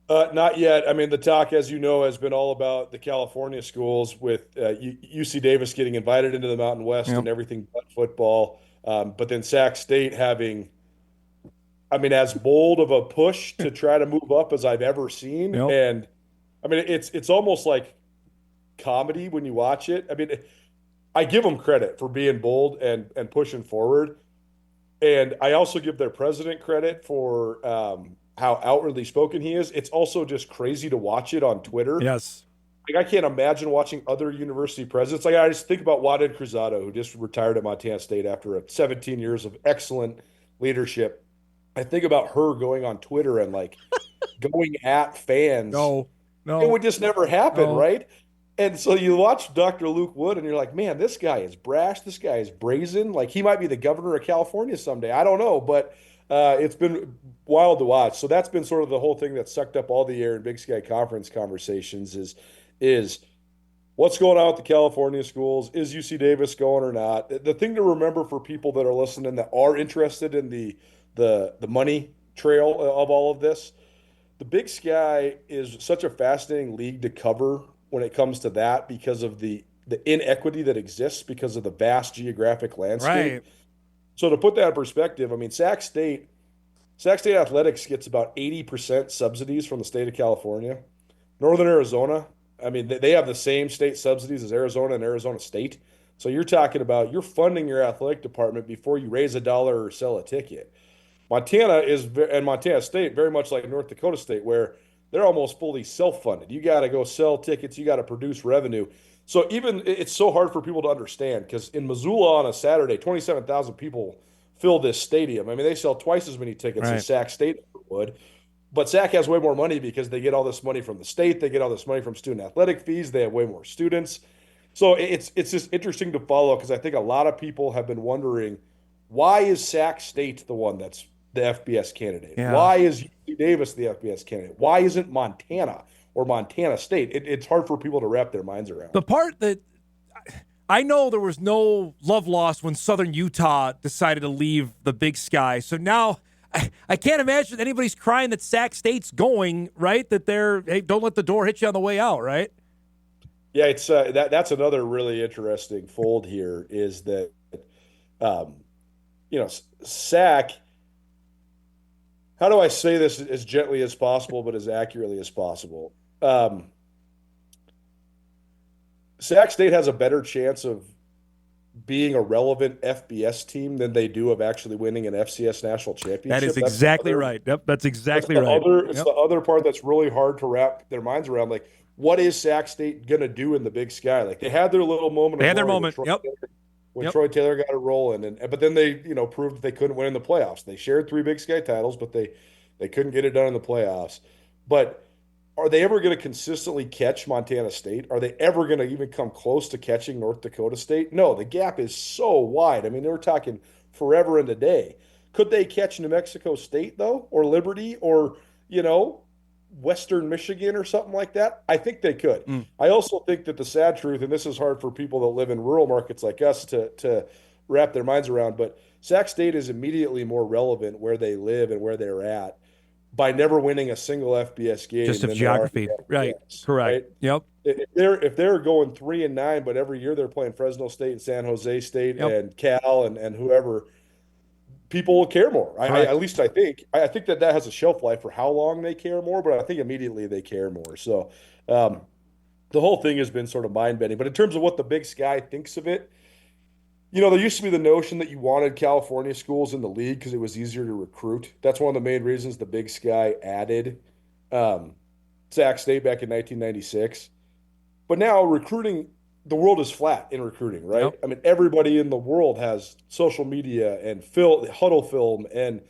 Not yet. I mean, the talk, as you know, has been all about the California schools with UC Davis getting invited into the Mountain West and everything but football. But then Sac State having, as bold of a push to try to move up as I've ever seen. And, it's almost like comedy when you watch it. I give them credit for being bold and pushing forward. And I also give their president credit for how outwardly spoken he is. It's also just crazy to watch it on Twitter. Yes. I can't imagine watching other university presidents. I just think about Waded Cruzado, who just retired at Montana State after 17 years of excellent leadership. I think about her going on Twitter and going at fans. No. It would just never happen, right? And so you watch Dr. Luke Wood and you're like, man, this guy is brash. This guy is brazen. He might be the governor of California someday. I don't know, but it's been wild to watch. So that's been sort of the whole thing that sucked up all the air in Big Sky Conference conversations is what's going on with the California schools? Is UC Davis going or not? The thing to remember for people that are listening that are interested in the money trail of all of this, the Big Sky is such a fascinating league to cover when it comes to that because of the inequity that exists because of the vast geographic landscape. Right. So to put that in perspective, Sac State Athletics gets about 80% subsidies from the state of California. Northern Arizona I mean, they have the same state subsidies as Arizona and Arizona State. So you're talking about you're funding your athletic department before you raise a dollar or sell a ticket. Montana and Montana State very much like North Dakota State, where they're almost fully self-funded. You got to go sell tickets, you got to produce revenue. So even it's so hard for people to understand because in Missoula on a Saturday, 27,000 people fill this stadium. I mean, they sell twice as many tickets as Sac State would. But Sac has way more money because they get all this money from the state. They get all this money from student athletic fees. They have way more students. So it's just interesting to follow because I think a lot of people have been wondering, why is Sac State the one that's the FBS candidate? Yeah. Why is UC Davis the FBS candidate? Why isn't Montana or Montana State? It's hard for people to wrap their minds around. The part that I know there was no love lost when Southern Utah decided to leave the Big Sky. So now I can't imagine anybody's crying that Sac State's going, right? That hey, don't let the door hit you on the way out, right? Yeah, it's that's another really interesting fold here is that, Sac. How do I say this as gently as possible, but as accurately as possible? Sac State has a better chance of being a relevant FBS team than they do of actually winning an FCS national championship. That is exactly right. Yep, that's exactly right. It's the other part that's really hard to wrap their minds around. Like, what is Sac State going to do in the Big Sky? Like, they had their little moment. They had their moment. When Troy Taylor got it rolling, but then they, proved that they couldn't win in the playoffs. They shared 3 Big Sky titles, but they couldn't get it done in the playoffs. But are they ever going to consistently catch Montana State? Are they ever going to even come close to catching North Dakota State? No, the gap is so wide. I mean, they were talking forever and a day. Could they catch New Mexico State, though, or Liberty, or, Western Michigan or something like that? I think they could. I also think that the sad truth, and this is hard for people that live in rural markets like us to wrap their minds around, but Sac State is immediately more relevant where they live and where they're at by never winning a single FBS game. Just of geography. Right. Correct. Right? Yep. If they're going 3-9, but every year they're playing Fresno State and San Jose State and Cal and whoever, people will care more. At least I think. I think that has a shelf life for how long they care more, but I think immediately they care more. So the whole thing has been sort of mind-bending. But in terms of what the Big Sky thinks of it, there used to be the notion that you wanted California schools in the league because it was easier to recruit. That's one of the main reasons the Big Sky added Sac State back in 1996. But now the world is flat in recruiting, right? Yep. I mean, everybody in the world has social media and huddle film, and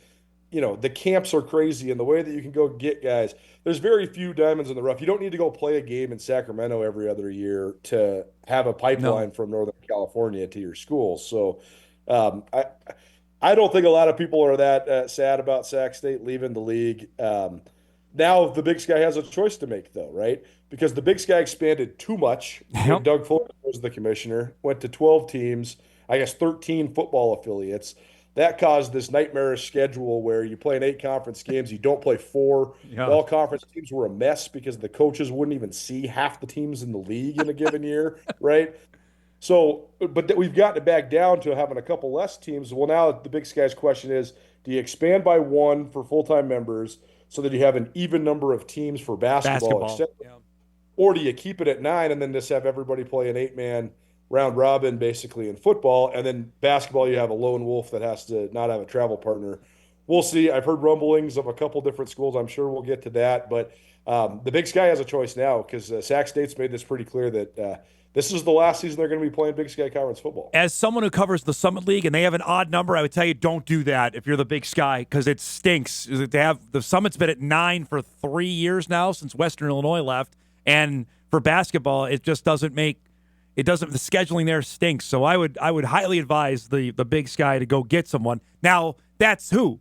the camps are crazy, and the way that you can go get guys. There's very few diamonds in the rough. You don't need to go play a game in Sacramento every other year to have a pipeline from Northern California to your school. So I don't think a lot of people are that sad about Sac State leaving the league. Now the Big Sky has a choice to make, though, right? Because the Big Sky expanded too much when Doug Fulton was the commissioner, went to 12 teams, 13 football affiliates. That caused this nightmarish schedule where you play in 8 conference games, you don't play 4. Yeah. All conference teams were a mess because the coaches wouldn't even see half the teams in the league in a given year, right? So, but we've gotten it back down to having a couple less teams. Well, now the Big Sky's question is, do you expand by 1 for full-time members so that you have an even number of teams for basketball. Or do you keep it at 9 and then just have everybody play an 8-man round robin basically in football, and then basketball you have a lone wolf that has to not have a travel partner? We'll see. I've heard rumblings of a couple different schools. I'm sure we'll get to that. But the Big Sky has a choice now because Sac State's made this pretty clear that this is the last season they're going to be playing Big Sky Conference football. As someone who covers the Summit League and they have an odd number, I would tell you don't do that if you're the Big Sky because it stinks. They have the Summit's been at 9 for 3 years now since Western Illinois left, and for basketball, it just doesn't make it doesn't. The scheduling there stinks. So I would highly advise the Big Sky to go get someone. Now that's who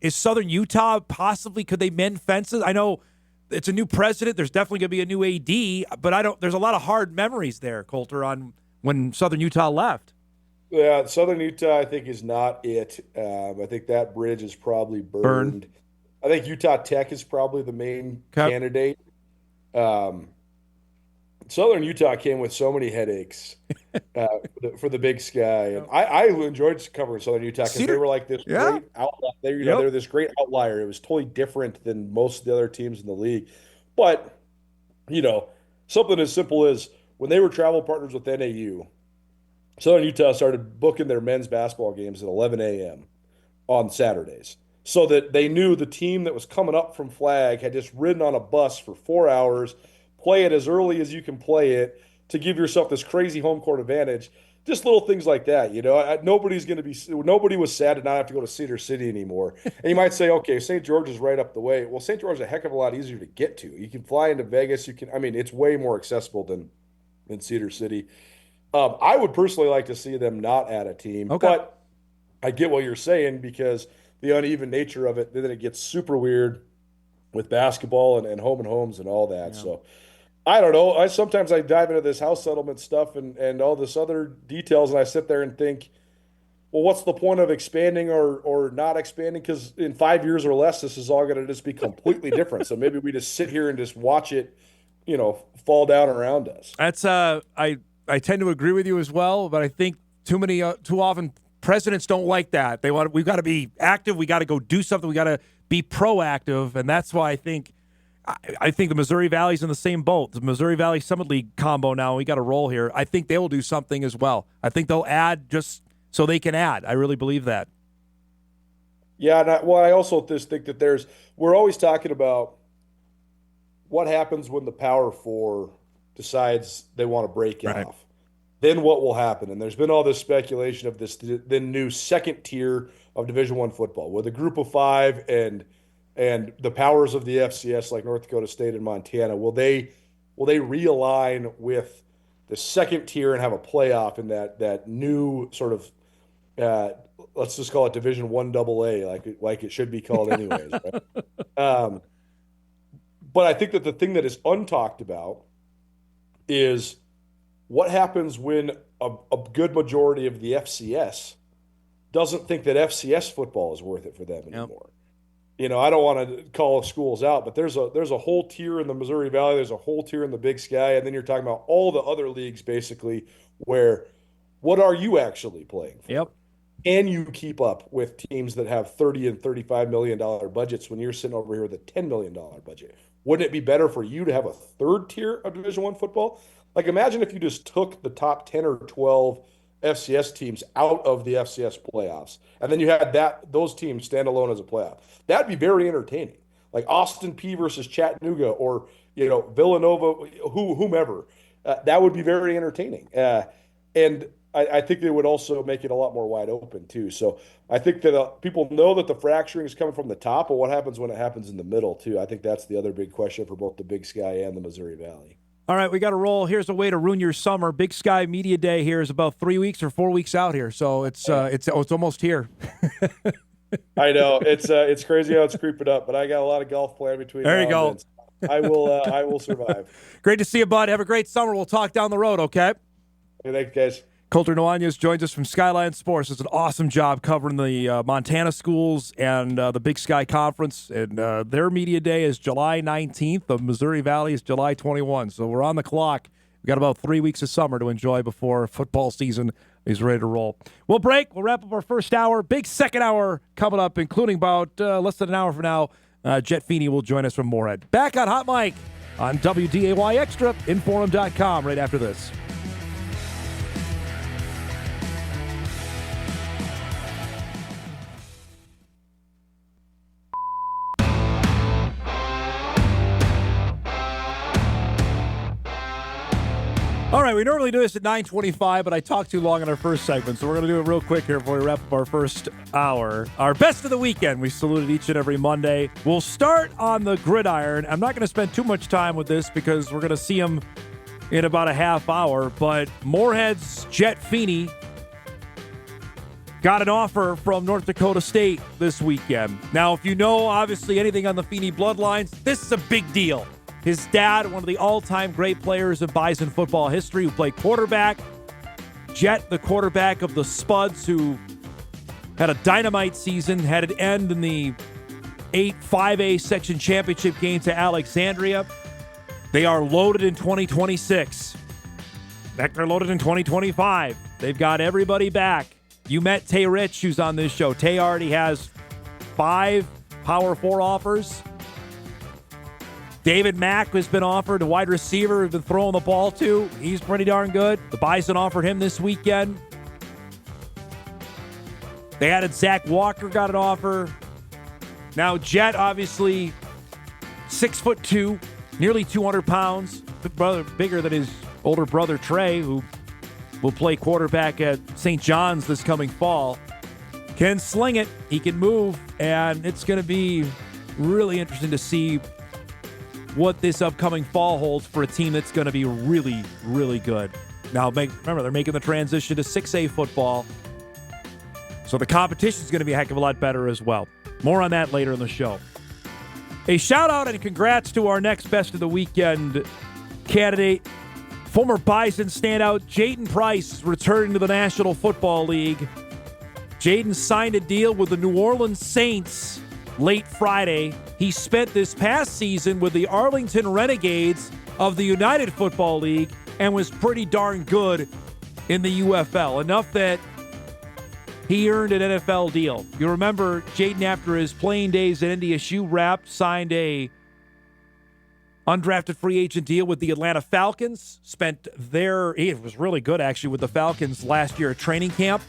is Southern Utah possibly? Could they mend fences? I know it's a new president. There's definitely going to be a new AD, but there's a lot of hard memories there, Colter, on when Southern Utah left. Yeah, Southern Utah, I think, is not it. I think that bridge is probably burned. I think Utah Tech is probably the main candidate. Southern Utah came with so many headaches for the Big Sky. And I enjoyed covering Southern Utah because they were like this great outlier. They were this great outlier. It was totally different than most of the other teams in the league. But, something as simple as when they were travel partners with NAU, Southern Utah started booking their men's basketball games at 11 a.m. on Saturdays so that they knew the team that was coming up from flag had just ridden on a bus for 4 hours, play it as early as you can play it to give yourself this crazy home court advantage. Just little things like that, nobody was sad to not have to go to Cedar City anymore. And you might say, okay, St. George is right up the way. Well, St. George is a heck of a lot easier to get to. You can fly into Vegas. It's way more accessible than Cedar City. I would personally like to see them not add a team, but I get what you're saying because the uneven nature of it, then it gets super weird with basketball and home and homes and all that. Yeah. So I don't know. Sometimes I dive into this house settlement stuff and all this other details, and I sit there and think, well, what's the point of expanding or not expanding? Because in 5 years or less, this is all going to just be completely different. So maybe we just sit here and just watch it, fall down around us. That's I tend to agree with you as well, but I think too often presidents don't like that. We've got to be active. We got to go do something. We got to be proactive, and that's why I think the Missouri Valley's in the same boat. The Missouri Valley Summit League combo now, we got a roll here. I think they will do something as well. I think they'll add just so they can add. I really believe that. Yeah, and I also just think that we're always talking about what happens when the Power Four decides they want to break off. Then what will happen? And there's been all this speculation of the new second tier of Division I football with a group of five and the powers of the FCS like North Dakota State and Montana. Will they realign with the second tier and have a playoff in that new sort of let's just call it Division I AA, like it should be called anyways. Right? But I think that the thing that is untalked about is what happens when a good majority of the FCS doesn't think that FCS football is worth it for them anymore. Yep. I don't want to call schools out, but there's a whole tier in the Missouri Valley, there's a whole tier in the Big Sky, and then you're talking about all the other leagues basically where what are you actually playing for? Yep. Can you keep up with teams that have $30 and $35 million budgets when you're sitting over here with a $10 million budget? Wouldn't it be better for you to have a third tier of Division I football? Like, imagine if you just took the top 10 or 12 FCS teams out of the FCS playoffs, and then you had those teams stand alone as a playoff. That'd be very entertaining. Like Austin P versus Chattanooga or, Villanova, whomever. That would be very entertaining. And I think they would also make it a lot more wide open, too. So I think that people know that the fracturing is coming from the top, but what happens when it happens in the middle, too? I think that's the other big question for both the Big Sky and the Missouri Valley. All right, we got to roll. Here's a way to ruin your summer. Big Sky Media Day here is about 3 weeks or 4 weeks out here, so it's almost here. I know it's crazy how it's creeping up, but I got a lot of golf planned between. There you go. I will survive. Great to see you, bud. Have a great summer. We'll talk down the road, okay? Hey, thanks, guys. Colter Nuanez joins us from Skyline Sports. It's an awesome job covering the Montana schools and the Big Sky Conference. And their media day is July 19th. The Missouri Valley is July 21. So we're on the clock. We've got about 3 weeks of summer to enjoy before football season is ready to roll. We'll break. We'll wrap up our first hour. Big second hour coming up, including about less than an hour from now. Jett Feeney will join us from Moorhead. Back on Hot Mic on WDAY Extra, Inforum.com right after this. All right, we normally do this at 9:25, but I talked too long in our first segment, so we're going to do it real quick here before we wrap up our first hour. Our best of the weekend. We salute it each and every Monday. We'll start on the gridiron. I'm not going to spend too much time with this because we're going to see him in about a half hour, but Moorhead's Jett Feeney got an offer from North Dakota State this weekend. Now, if you know, obviously, anything on the Feeney bloodlines, this is a big deal. His dad, one of the all-time great players in Bison football history, who played quarterback. Jett, the quarterback of the Spuds, who had a dynamite season, had it end in the 5A section championship game to Alexandria. They are loaded in 2026. Heck, they're loaded in 2025. They've got everybody back. You met Tay Rich, who's on this show. Tay already has 5 Power 4 offers. David Mack has been offered, a wide receiver who's been throwing the ball to. He's pretty darn good. The Bison offered him this weekend. They added Zach Walker, got an offer. Now Jett, obviously, 6'2", nearly 200 pounds. Bigger than his older brother Trey, who will play quarterback at St. John's this coming fall. Can sling it. He can move. And it's going to be really interesting to see what this upcoming fall holds for a team that's going to be really, really good. Now, remember, they're making the transition to 6A football, so the competition is going to be a heck of a lot better as well. More on that later in the show. A shout-out and congrats to our next Best of the Weekend candidate, former Bison standout Jaden Price, returning to the National Football League. Jaden signed a deal with the New Orleans Saints late Friday. He spent this past season with the Arlington Renegades of the United Football League and was pretty darn good in the UFL, enough that he earned an NFL deal. You remember Jaden, after his playing days at NDSU wrapped, signed a undrafted free agent deal with the Atlanta Falcons. It was really good, actually, with the Falcons last year at training camp.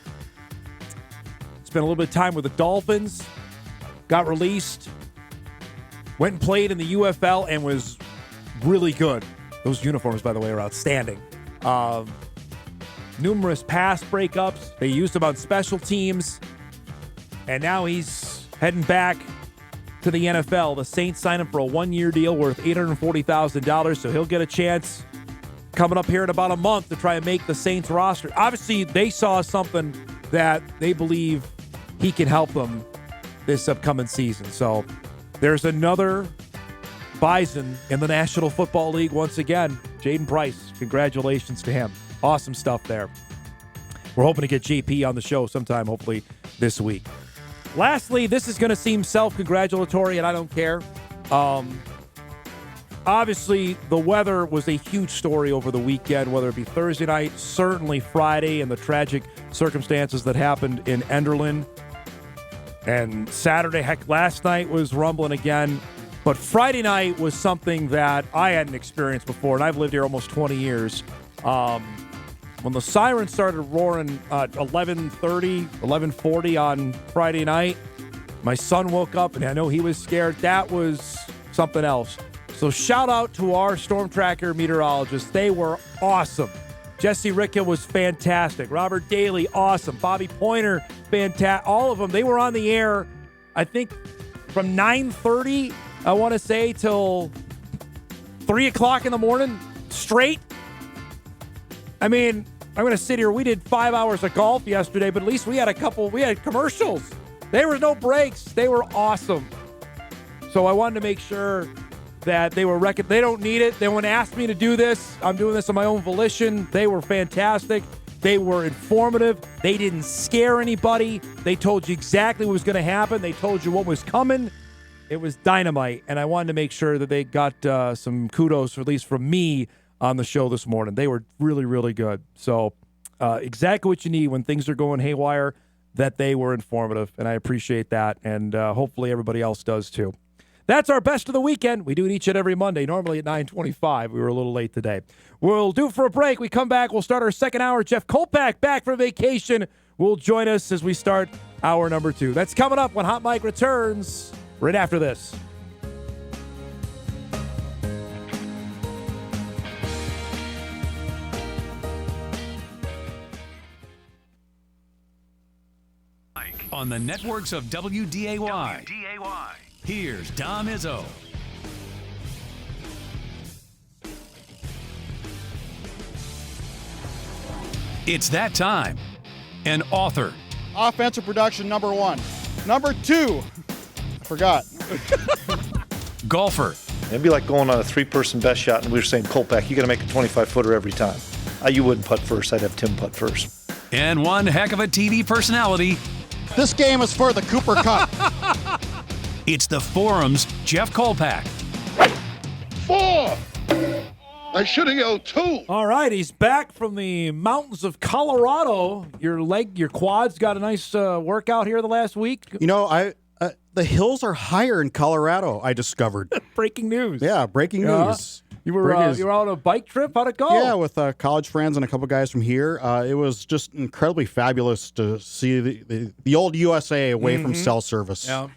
Spent a little bit of time with the Dolphins. Got released, went and played in the UFL, and was really good. Those uniforms, by the way, are outstanding. Numerous pass breakups. They used him on special teams. And now he's heading back to the NFL. The Saints signed him for a one-year deal worth $840,000, so he'll get a chance coming up here in about a month to try and make the Saints roster. Obviously, they saw something that they believe he can help them this upcoming season. So there's another Bison in the National Football League once again. Jaden Price, congratulations to him. Awesome stuff there. We're hoping to get JP on the show sometime, hopefully this week. Lastly, this is going to seem self-congratulatory, and I don't care. Obviously, the weather was a huge story over the weekend, whether it be Thursday night, certainly Friday, and the tragic circumstances that happened in Enderlin. And Saturday, heck, last night was rumbling again. But Friday night was something that I hadn't experienced before, and I've lived here almost 20 years. When the sirens started roaring at 11:30, 11:40 on Friday night, my son woke up, and I know he was scared. That was something else. So shout out to our storm tracker meteorologists. They were awesome. Jesse Ricka was fantastic. Robert Daly, awesome. Bobby Pointer, fantastic. All of them, they were on the air, I think, from 9:30, I want to say, till 3 o'clock in the morning, straight. I mean, I'm going to sit here. We did 5 hours of golf yesterday, but at least we had commercials. There were no breaks. They were awesome. So I wanted to make sure that they were they don't need it. They wouldn't ask me to do this. I'm doing this on my own volition. They were fantastic. They were informative. They didn't scare anybody. They told you exactly what was going to happen. They told you what was coming. It was dynamite, and I wanted to make sure that they got some kudos, at least from me, on the show this morning. They were really, really good. So exactly what you need when things are going haywire, that they were informative, and I appreciate that, and hopefully everybody else does too. That's our Best of the Weekend. We do it each and every Monday, normally at 9:25. We were a little late today. We'll do for a break. We come back. We'll start our second hour. Jeff Kolpack, back from vacation, will join us as we start hour number 2. That's coming up when Hot Mike returns right after this. On the networks of WDAY. Here's Dom Izzo. It's that time. An author. Offensive production, number 1. Number 2. I forgot. Golfer. It'd be like going on a 3-person best shot, and we were saying, Kolpack, you got to make a 25-footer every time. You wouldn't putt first. I'd have Tim putt first. And one heck of a TV personality. This game is for the Cooper Cup. It's the Forum's Jeff Kolpack. 4! I should have yelled 2. All right, he's back from the mountains of Colorado. Your quads got a nice workout here the last week. You know, The hills are higher in Colorado, I discovered. Breaking news. Yeah, breaking news. You were on a bike trip? How'd it go? Yeah, with college friends and a couple guys from here. It was just incredibly fabulous to see the old USA away from cell service. Yeah.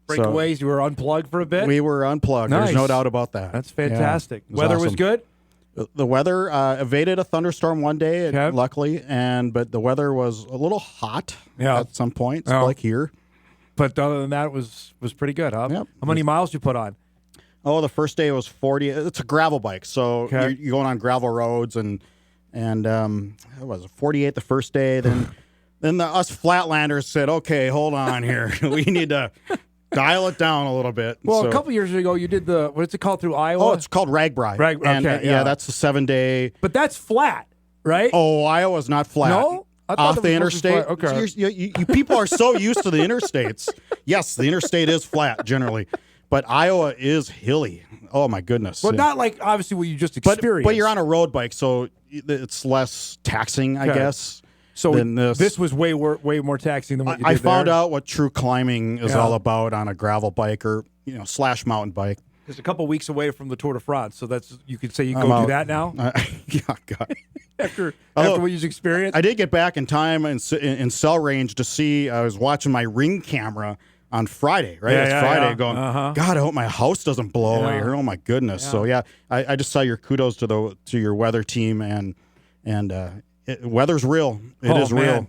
Breakaways, you were unplugged for a bit? We were unplugged. Nice. There's no doubt about that. That's fantastic. Yeah, Weather awesome. was good? The weather evaded a thunderstorm one day, luckily, but the weather was a little hot at some points, like here. But other than that, it was pretty good, huh? Yep. How many miles you put on? Oh, the first day was 40. It's a gravel bike, so you're going on gravel roads, and what was it, 48 the first day. Then us flatlanders said, okay, hold on here. We need to dial it down a little bit. Well, a couple years ago, you did what's it called through Iowa? Oh, it's called Ragbri. Yeah, that's a 7-day. But that's flat, right? Oh, Iowa's not flat. No? Off the interstate. Okay. You people are so used to the interstates. Yes, the interstate is flat generally, but Iowa is hilly. Oh my goodness! But not like obviously what you just experienced. But you're on a road bike, so it's less taxing, I guess. So than this was way more taxing than what you did I found there. out what true climbing is all about on a gravel bike or / mountain bike. It's a couple weeks away from the Tour de France, so you could say you can go do that now. Yeah, God. after what you've experienced. I did get back in time in cell range to see. I was watching my Ring camera on Friday, right? It's Friday, going, God, I hope my house doesn't blow away here. Oh my goodness! So I just saw your kudos to your weather team, and weather's real. It is real.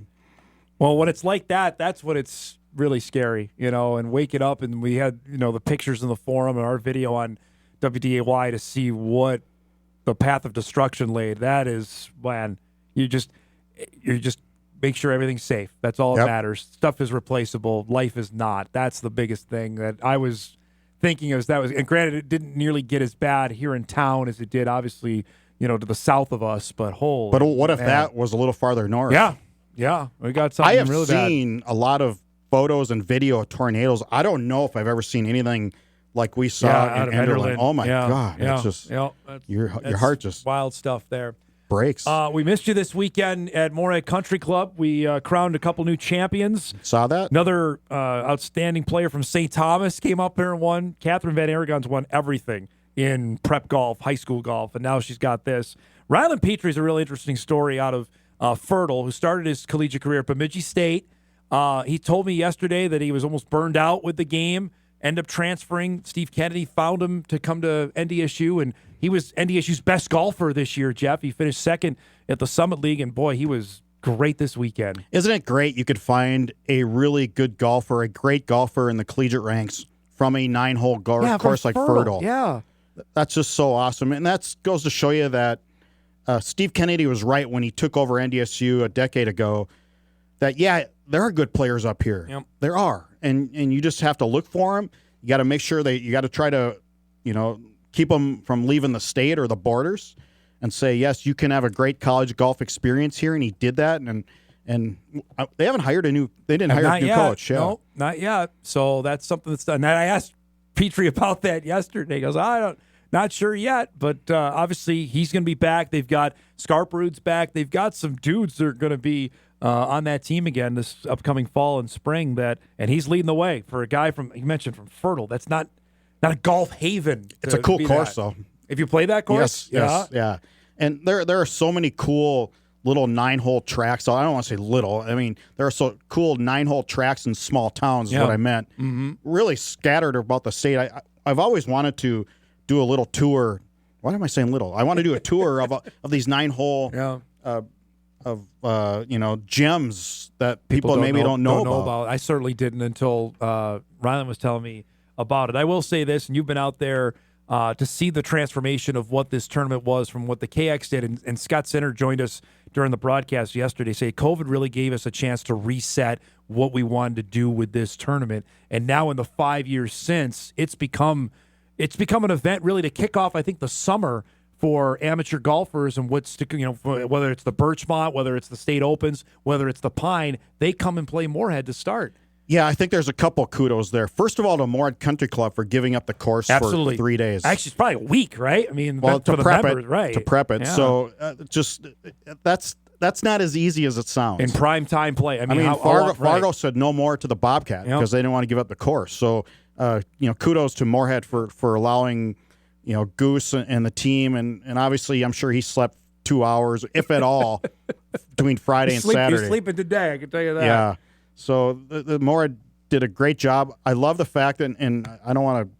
Well, when it's like that, that's when it's really scary, and waking up, and we had, the pictures in the forum and our video on WDAY to see what the path of destruction laid. That is, man, you just make sure everything's safe. That's all that matters. Stuff is replaceable. Life is not. That's the biggest thing that I was thinking of. And granted, it didn't nearly get as bad here in town as it did, obviously, to the south of us, but But what if that was a little farther north? Yeah. We got something really bad. I have seen a lot of photos and video of tornadoes. I don't know if I've ever seen anything like we saw in Enderlin. Oh my God! It's just your heart just wild stuff there. Breaks. We missed you this weekend at Moorhead Country Club. We crowned a couple new champions. Saw that. Another outstanding player from St. Thomas came up here and won. Catherine Van Aragon's won everything in prep golf, high school golf, and now she's got this. Rylan Petrie's a really interesting story out of Fertile, who started his collegiate career at Bemidji State. He told me yesterday that he was almost burned out with the game, ended up transferring. Steve Kennedy found him to come to NDSU, and he was NDSU's best golfer this year, Jeff. He finished second at the Summit League, and boy, he was great this weekend. Isn't it great you could find a really good golfer, a great golfer in the collegiate ranks from a 9-hole course like Fertile? Yeah. That's just so awesome. And that goes to show you that Steve Kennedy was right when he took over NDSU a decade ago, that, there are good players up here. Yep. There are. And you just have to look for them. You got to make sure that you got to try to, keep them from leaving the state or the borders and say, yes, you can have a great college golf experience here. And he did that. And they haven't hired they didn't hire a new coach. Yeah. No, not yet. So that's something that's done. And I asked Petrie about that yesterday. He goes, not sure yet, but obviously he's going to be back. They've got Scarperood's back. They've got some dudes that are going to be on that team again this upcoming fall and spring. And he's leading the way for a guy you mentioned from Fertile. That's not a golf haven. It's a cool course, though. If you play that course, yes, yeah. And there are so many cool little 9-hole tracks. So I don't want to say little. I mean, there are so cool 9-hole tracks in small towns. Is what I meant. Mm-hmm. Really scattered about the state. I've always wanted to do a little tour. Why am I saying little? I want to do a tour of these 9-hole gems that people maybe don't know about. I certainly didn't until Rylan was telling me about it. I will say this, and you've been out there to see the transformation of what this tournament was from what the KX did, and Scott Sinner joined us during the broadcast yesterday, say COVID really gave us a chance to reset what we wanted to do with this tournament. And now in the 5 years since, it's become an event really to kick off, I think, the summer for amateur golfers, and whether it's the Birchmont, whether it's the State Opens, whether it's the Pine, they come and play Moorhead to start. Yeah, I think there's a couple kudos there. First of all, to Moorhead Country Club for giving up the course for 3 days. Actually, it's probably a week, right? I mean, to for the prep members, it, right? To prep it. Yeah. So that's that's not as easy as it sounds. In prime time play. I mean, Fargo said no more to the Bobcat because they didn't want to give up the course. So, kudos to Moorhead for allowing, Goose and the team. And obviously, I'm sure he slept 2 hours, if at all, between Friday and Saturday. He's sleeping today, I can tell you that. Yeah. So the Moorhead did a great job. I love the fact that, and I don't want to,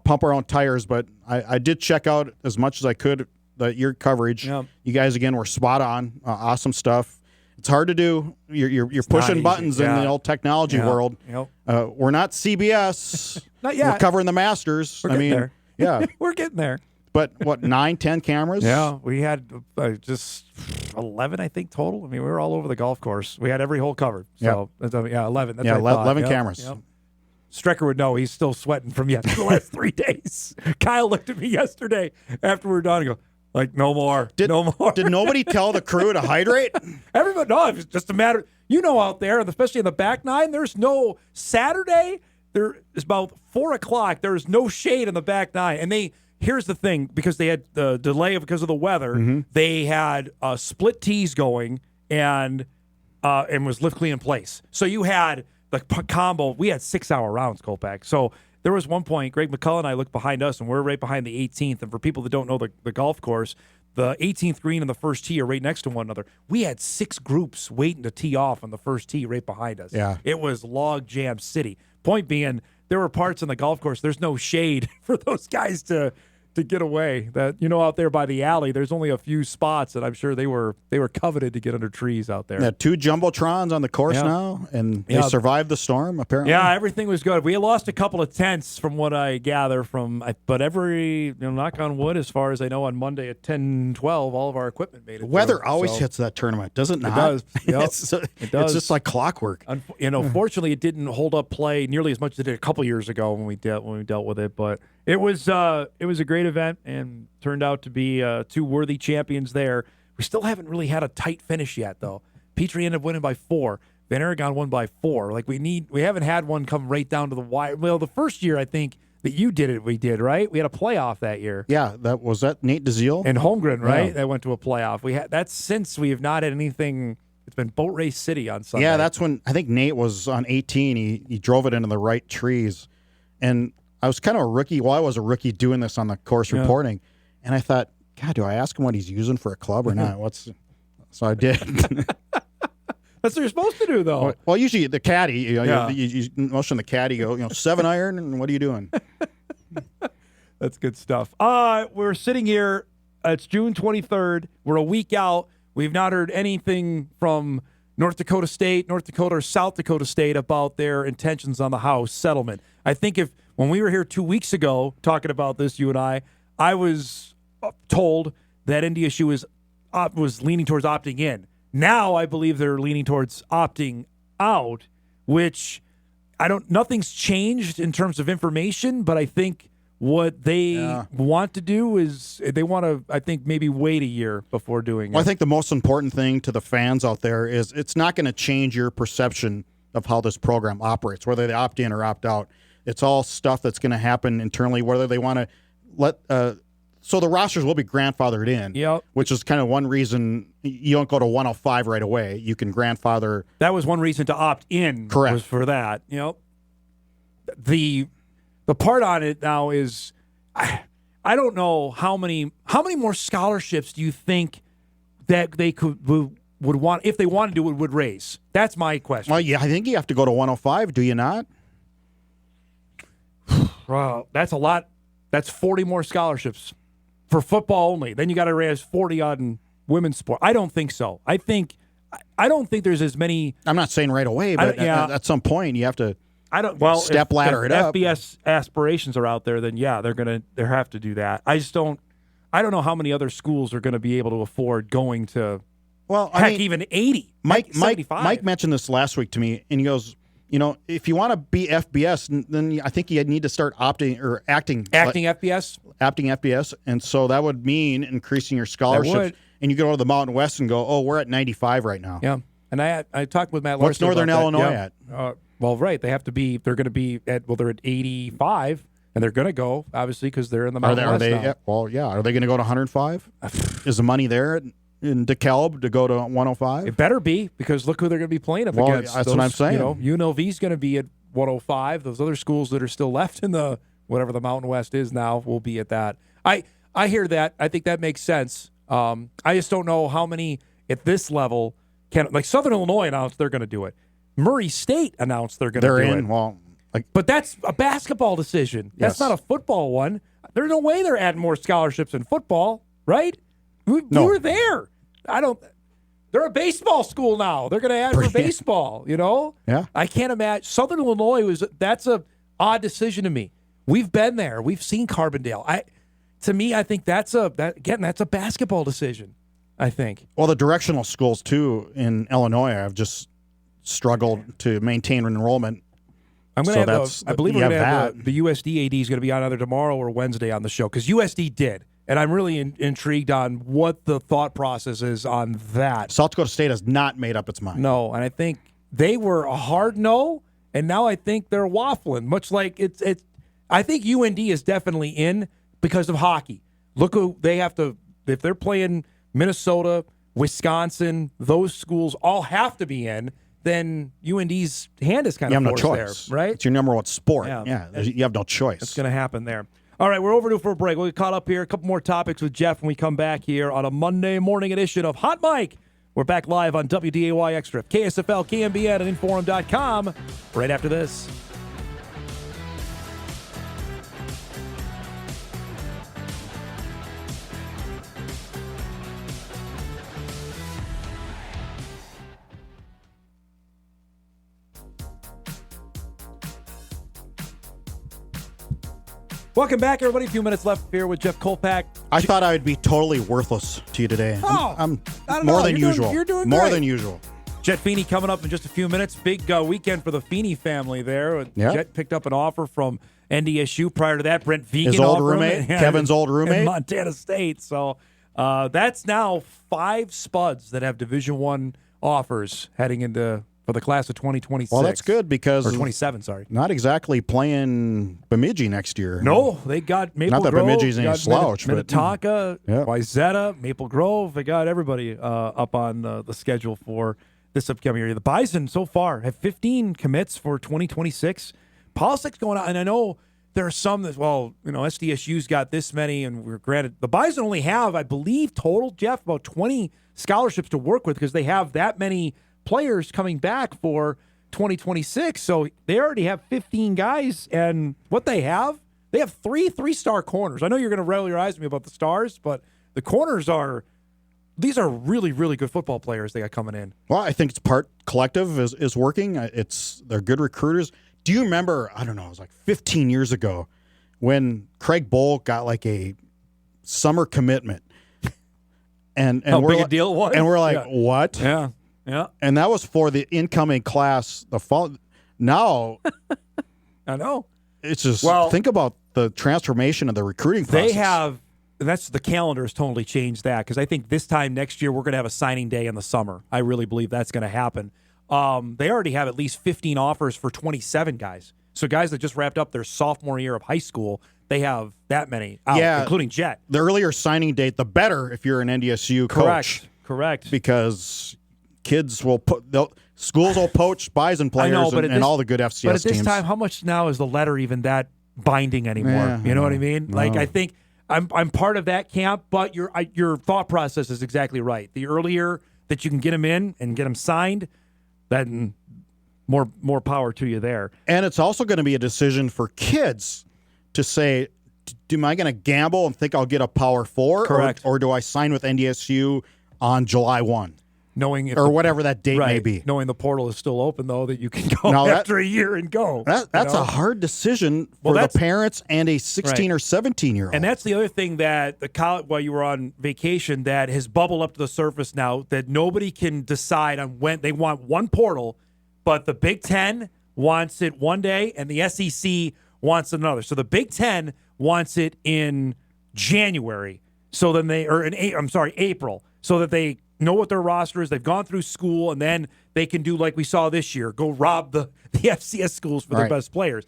pump our own tires, but I did check out as much as I could your coverage. Yep. You guys, again, were spot on. Awesome stuff. It's hard to do. You're pushing buttons in the old technology world. Yep. We're not CBS. Not yet. We're covering the Masters. We're getting there. Yeah. We're getting there. But what, 9, 10 cameras? Yeah, we had just 11, I think, total. I mean, we were all over the golf course. We had every hole covered. So, 11. That's what I thought. 11 cameras. Yep. Strecker would know. He's still sweating from the last 3 days. Kyle looked at me yesterday after we were done and go, no more. No more. Did nobody tell the crew to hydrate? Everybody, no, it's just a matter. Out there, especially in the back nine, there's no Saturday. There is about 4 o'clock. There is no shade in the back nine. And here's the thing, because they had the delay because of the weather, they had split tees going and was lift clean in place. So you had the combo. We had 6-hour rounds, Kolpack. So there was one point, Greg McCullough and I looked behind us, and we're right behind the 18th. And for people that don't know the golf course, the 18th green and the first tee are right next to one another. We had 6 groups waiting to tee off on the first tee right behind us. Yeah. It was log jam city. Point being, there were parts in the golf course, there's no shade for those guys to get away. That out there by the alley, there's only a few spots that I'm sure they were coveted to get under trees out there. Yeah, 2 jumbotrons on the course now, and they survived the storm apparently. Yeah, everything was good. We lost a couple of tents from what I gather but every knock on wood, as far as I know, on Monday at 10:12, all of our equipment made it. Weather always hits that tournament, does it not? It does. Yep. It does. It's just like clockwork. Fortunately, it didn't hold up play nearly as much as it did a couple years ago when we dealt with it, but. It was a great event and turned out to be 2 worthy champions there. We still haven't really had a tight finish yet, though. Petrie ended up winning by 4. Van Aragon won by 4. We haven't had one come right down to the wire. Well, the first year I think that you did it, we did, right? We had a playoff that year. Yeah, that was Nate DeZiel and Holmgren, right? Yeah. That went to a playoff. That's since we have not had anything. It's been Boat Race City on Sunday. Yeah, that's when I think Nate was on 18. He drove it into the right trees, and I was kind of a rookie. Well, I was a rookie doing this on the course reporting, and I thought, God, do I ask him what he's using for a club or not? So I did. That's what you're supposed to do, though. Well, usually the caddy, you motion the caddy, go, 7-iron, and what are you doing? That's good stuff. We're sitting here. It's June 23rd. We're a week out. We've not heard anything from North Dakota State, North Dakota, or South Dakota State about their intentions on the House settlement. I think when we were here 2 weeks ago talking about this, you and I was told that NDSU was leaning towards opting in. Now I believe they're leaning towards opting out, which nothing's changed in terms of information, but I think what they want to do is they want to, I think, maybe wait a year before doing it. I think the most important thing to the fans out there is it's not going to change your perception of how this program operates, whether they opt in or opt out. It's all stuff that's going to happen internally, whether they want to let so the rosters will be grandfathered in, which is kind of one reason you don't go to 105 right away. You can grandfather. That was one reason to opt in. Correct. Was for that. The part on it now is I don't know how many more scholarships do you think that they would want, if they wanted to, would raise? That's my question. Well, yeah, I think you have to go to 105. Do you not? Wow, that's a lot. That's 40 more scholarships for football only. Then you got to raise 40 on women's sport. I don't think so. I don't think there's as many. I'm not saying right away, but at some point you have to. Step ladder it up. If FBS aspirations are out there, then they have to do that. I don't know how many other schools are going to be able to afford going to. Well, even 80. Mike mentioned this last week to me, and he goes, if you want to be FBS, then I think you need to start opting or acting FBS. Acting FBS, and so that would mean increasing your scholarships. And you go to the Mountain West and go, oh, we're at 95 right now. Yeah, and I talked with Matt Larson. What's Northern Illinois at? Well, right, they're going to be at 85, and they're going to go obviously because they're in the Mountain West now. Are they going to go to 105? Is the money there? in DeKalb to go to 105? It better be, because look who they're going to be playing up against. That's what I'm saying. UNLV's going to be at 105. Those other schools that are still left in the whatever the Mountain West is now will be at that. I hear that. I think that makes sense. I just don't know how many at this level can. Like Southern Illinois announced they're going to do it. Murray State announced they're going to do it. Well, but that's a basketball decision. That's not a football one. There's no way they're adding more scholarships in football, right? We were there. They're a baseball school now. They're going to add for baseball, Yeah. I can't imagine. Southern Illinois that's a odd decision to me. We've been there. We've seen Carbondale. To me, I think that's a basketball decision, I think. Well, the directional schools, too, in Illinois have just struggled to maintain enrollment. I believe we're going to have the USD AD is going to be on either tomorrow or Wednesday on the show, because USD did. And I'm really intrigued on what the thought process is on that. South Dakota State has not made up its mind. No, and I think they were a hard no, and now I think they're waffling, much like it's. I think UND is definitely in because of hockey. Look who they have to, if they're playing Minnesota, Wisconsin, those schools all have to be in, then UND's hand is kind of forced there, right? It's your number one sport. Yeah, you have no choice. It's going to happen there. All right, we're overdue for a break. We'll get caught up here. A couple more topics with Jeff when we come back here on a Monday morning edition of Hot Mike. We're back live on WDAY Extra, KSFL, KMBN, and Inforum.com right after this. Welcome back, everybody. A few minutes left here with Jeff Kolpack. I thought I would be totally worthless to you today. I'm more than usual. You're doing more great. than usual. Jett Feeney coming up in just a few minutes. Big weekend for the Feeney family there. Yeah. Jett picked up an offer from NDSU. Prior to that, Brent Vegan. His old roommate, Kevin's old roommate. In Montana State. So that's now 5 spuds that have Division I offers heading into for the class of 2026. Well, that's good because... Or 27, sorry. Not exactly playing Bemidji next year. No, they got Maple Grove. Not that Bemidji's any slouch. Minnetonka, Wayzata, Maple Grove. They got everybody up on the schedule for this upcoming year. The Bison so far have 15 commits for 2026. Politics going on, and I know there are some that, SDSU's got this many, and we're granted. The Bison only have, I believe, total, Jeff, about 20 scholarships to work with because they have that many players coming back for 2026. So they already have 15 guys, and what they have 3-star corners. I know you're going to roll your eyes at me about the stars, but the corners these are really, really good football players they got coming in. Well, I think it's part collective is working. They're good recruiters. Do you remember, I don't know, it was like 15 years ago when Craig Bohl got like a summer commitment. And how we're big a deal it was? And we're like, what? Yeah. Yeah. And that was for the incoming class the fall. Now I know. It's just think about the transformation of the recruiting process. That's the calendar has totally changed that, because I think this time next year we're going to have a signing day in the summer. I really believe that's going to happen. They already have at least 15 offers for 27 guys. So guys that just wrapped up their sophomore year of high school, they have that many out, including Jett. The earlier signing date, the better if you're an NDSU coach. Correct. Because kids schools will poach Bison players and all the good FCS teams. But at this time, how much now is the letter even that binding anymore? Yeah, you know what I mean? No. Like, I think I'm part of that camp, but your thought process is exactly right. The earlier that you can get them in and get them signed, then more power to you there. And it's also going to be a decision for kids to say, am I going to gamble and think I'll get a Power 4? Correct. Or do I sign with NDSU on July 1? Knowing whatever that date may be. Knowing the portal is still open, though, that you can go after a year and go. That's a hard decision for the parents and a 16 or 17-year-old. And that's the other thing that the college, while you were on vacation, that has bubbled up to the surface now, that nobody can decide on when. They want one portal, but the Big Ten wants it one day and the SEC wants another. So the Big Ten wants it in January. So then April. So that they know what their roster is. They've gone through school, and then they can do like we saw this year, go rob the FCS schools for their best players.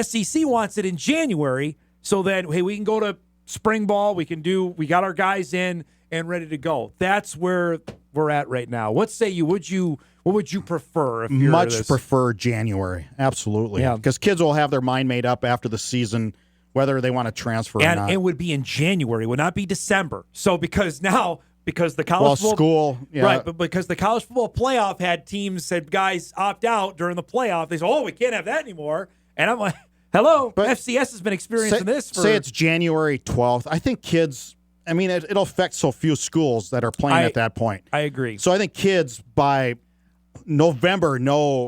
SEC wants it in January, so then, hey, we can go to spring ball. We got our guys in, and ready to go. That's where we're at right now. What say you? What would you prefer? If you're Much prefer January. Absolutely. Yeah. Because kids will have their mind made up after the season whether they want to transfer or and not. it would be in January, it would not be December. So because the college football school, yeah. right, but because the college football playoff had guys opt out during the playoff, they said, "Oh, we can't have that anymore." And I'm like, "Hello, but FCS has been experiencing this." Say it's January 12th. I think kids. I mean, it'll affect so few schools that are playing at that point. I agree. So I think kids by November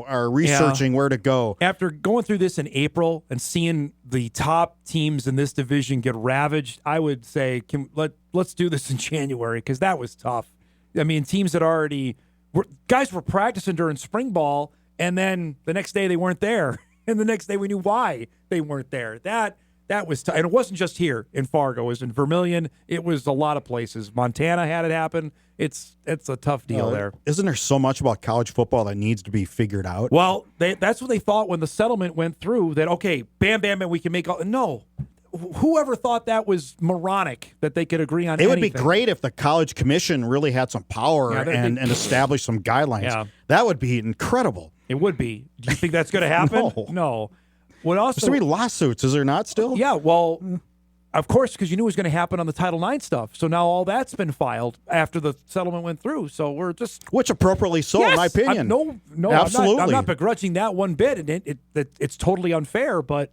are researching where to go. After going through this in April and seeing the top teams in this division get ravaged, I would say let's do this in January because that was tough. I mean, teams that guys were practicing during spring ball, and then the next day they weren't there, and the next day we knew why they weren't there. That was tough. And it wasn't just here in Fargo. It was in Vermilion. It was a lot of places. Montana had it happen. It's a tough deal there. Isn't there so much about college football that needs to be figured out? Well, that's what they thought when the settlement went through, that, okay, bam, we can make all. No. Whoever thought that was moronic, that they could agree on anything? It would be great if the College Commission really had some power and established some guidelines. Yeah. That would be incredible. It would be. Do you think that's going to happen? No. What else? There's going to be lawsuits, is there not still? Yeah, well, of course, because you knew it was going to happen on the Title IX stuff. So now all that's been filed after the settlement went through. So we're just... Which appropriately so, in my opinion. No, absolutely. I'm not begrudging that one bit, and it's totally unfair, but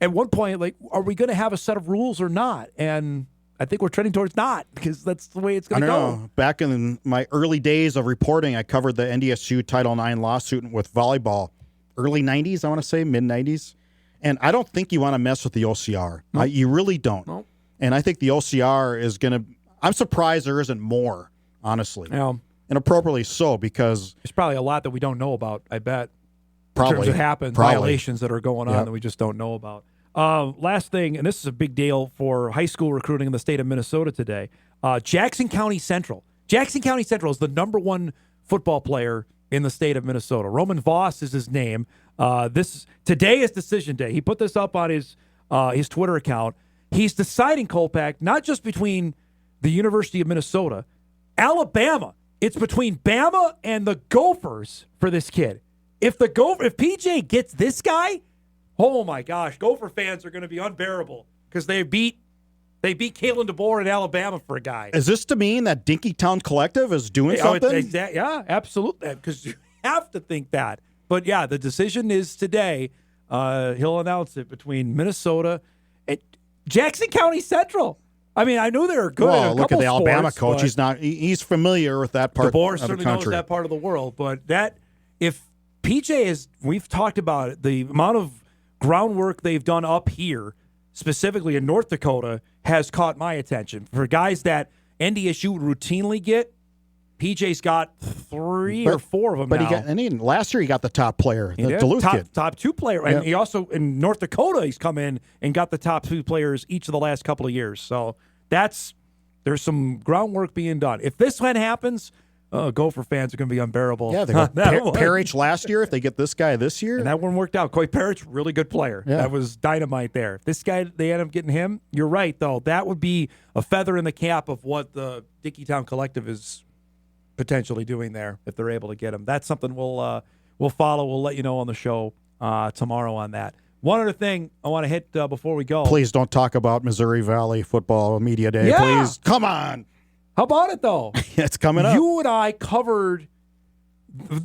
at one point, like, are we going to have a set of rules or not? And I think we're trending towards not, because that's the way it's going to go. Back in my early days of reporting, I covered the NDSU Title IX lawsuit with volleyball. Early 90s, I want to say, mid-90s. And I don't think you want to mess with the OCR. Nope. You really don't. Nope. And I think the OCR is going to – I'm surprised there isn't more, honestly. Yeah. And appropriately so, because – there's probably a lot that we don't know about, I bet. Probably. In terms of happens, violations that are going on that we just don't know about. Last thing, and this is a big deal for high school recruiting in the state of Minnesota today. Jackson County Central. Jackson County Central is the #1 football player in the state of Minnesota. Roman Voss is his name. Today is decision day. He put this up on his Twitter account. He's deciding, Kolpack, not just between the University of Minnesota, Alabama. It's between Bama and the Gophers for this kid. If PJ gets this guy, oh my gosh, Gopher fans are going to be unbearable because they beat Kalen DeBoer in Alabama for a guy. Is this to mean that Dinkytown Collective is doing something? Yeah, absolutely. Because you have to think that. But yeah, the decision is today. He'll announce it between Minnesota and Jackson County Central. I mean, I knew they were good. Well, look at the sports, Alabama coach. He's familiar with that part DeBoer of the certainly country. knows that part of the world. But if PJ is, we've talked about it, the amount of groundwork they've done up here, specifically in North Dakota, has caught my attention. For guys that NDSU routinely get, PJ's got 3 or 4 of them but now. Last year he got the top player, the Duluth kid. Top 2 player. And he also, in North Dakota, he's come in and got the top 2 players each of the last couple of years. So there's some groundwork being done. If this one happens, Gopher fans are going to be unbearable. Yeah, they got Parrish last year. If they get this guy this year. And that one worked out. Coy Parrish, really good player. Yeah. That was dynamite there. If this guy, they end up getting him, you're right, though. That would be a feather in the cap of what the Dinkytown Collective is potentially doing there if they're able to get him. That's something we'll follow. We'll let you know on the show tomorrow on that. One other thing I want to hit before we go. Please don't talk about Missouri Valley Football Media Day. Yeah. Please. Come on. How about it, though? It's coming up. You and I covered.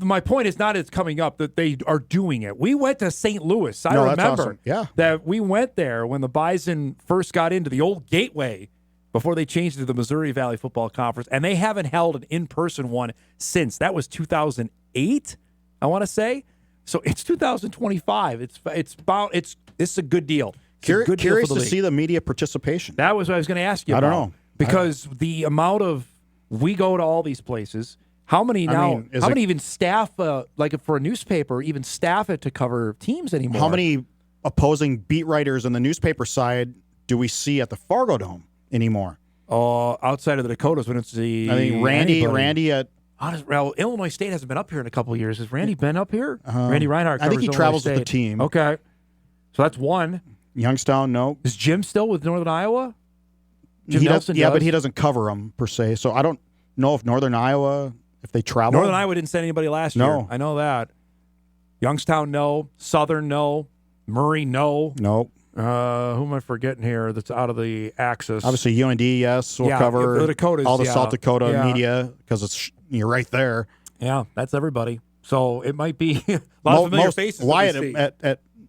My point is not it's coming up, that they are doing it. We went to St. Louis. I remember that's awesome. Yeah. that we went there when the Bison first got into the old Gateway before they changed to the Missouri Valley Football Conference, and they haven't held an in-person one since. That was 2008, I want to say. So it's 2025. This is a good deal. Curious to see the media participation. That was what I was going to ask you I about. don't know. Because the amount of, we go to all these places, how many even staff, like for a newspaper, even staff it to cover teams anymore? How many opposing beat writers on the newspaper side do we see at the Fargo Dome anymore? Outside of the Dakotas, when it's the... I mean, Randy at... Well, Illinois State hasn't been up here in a couple of years. Has Randy been up here? Randy Reinhardt covers I think he Illinois travels State. with the team. Okay. So that's one. Youngstown, no. Is Jim still with Northern Iowa? Jim Nelson does. but he doesn't cover them per se. So I don't know if Northern Iowa, if they travel. Northern Iowa didn't send anybody last year. I know that. Youngstown, no. Southern, no. Murray, no. Nope. Who am I forgetting here that's out of the axis? Obviously, UND, yes, we'll cover the Dakotas, all the South Dakota media because you're right there. Yeah, that's everybody. So it might be a lot of familiar faces. Wyatt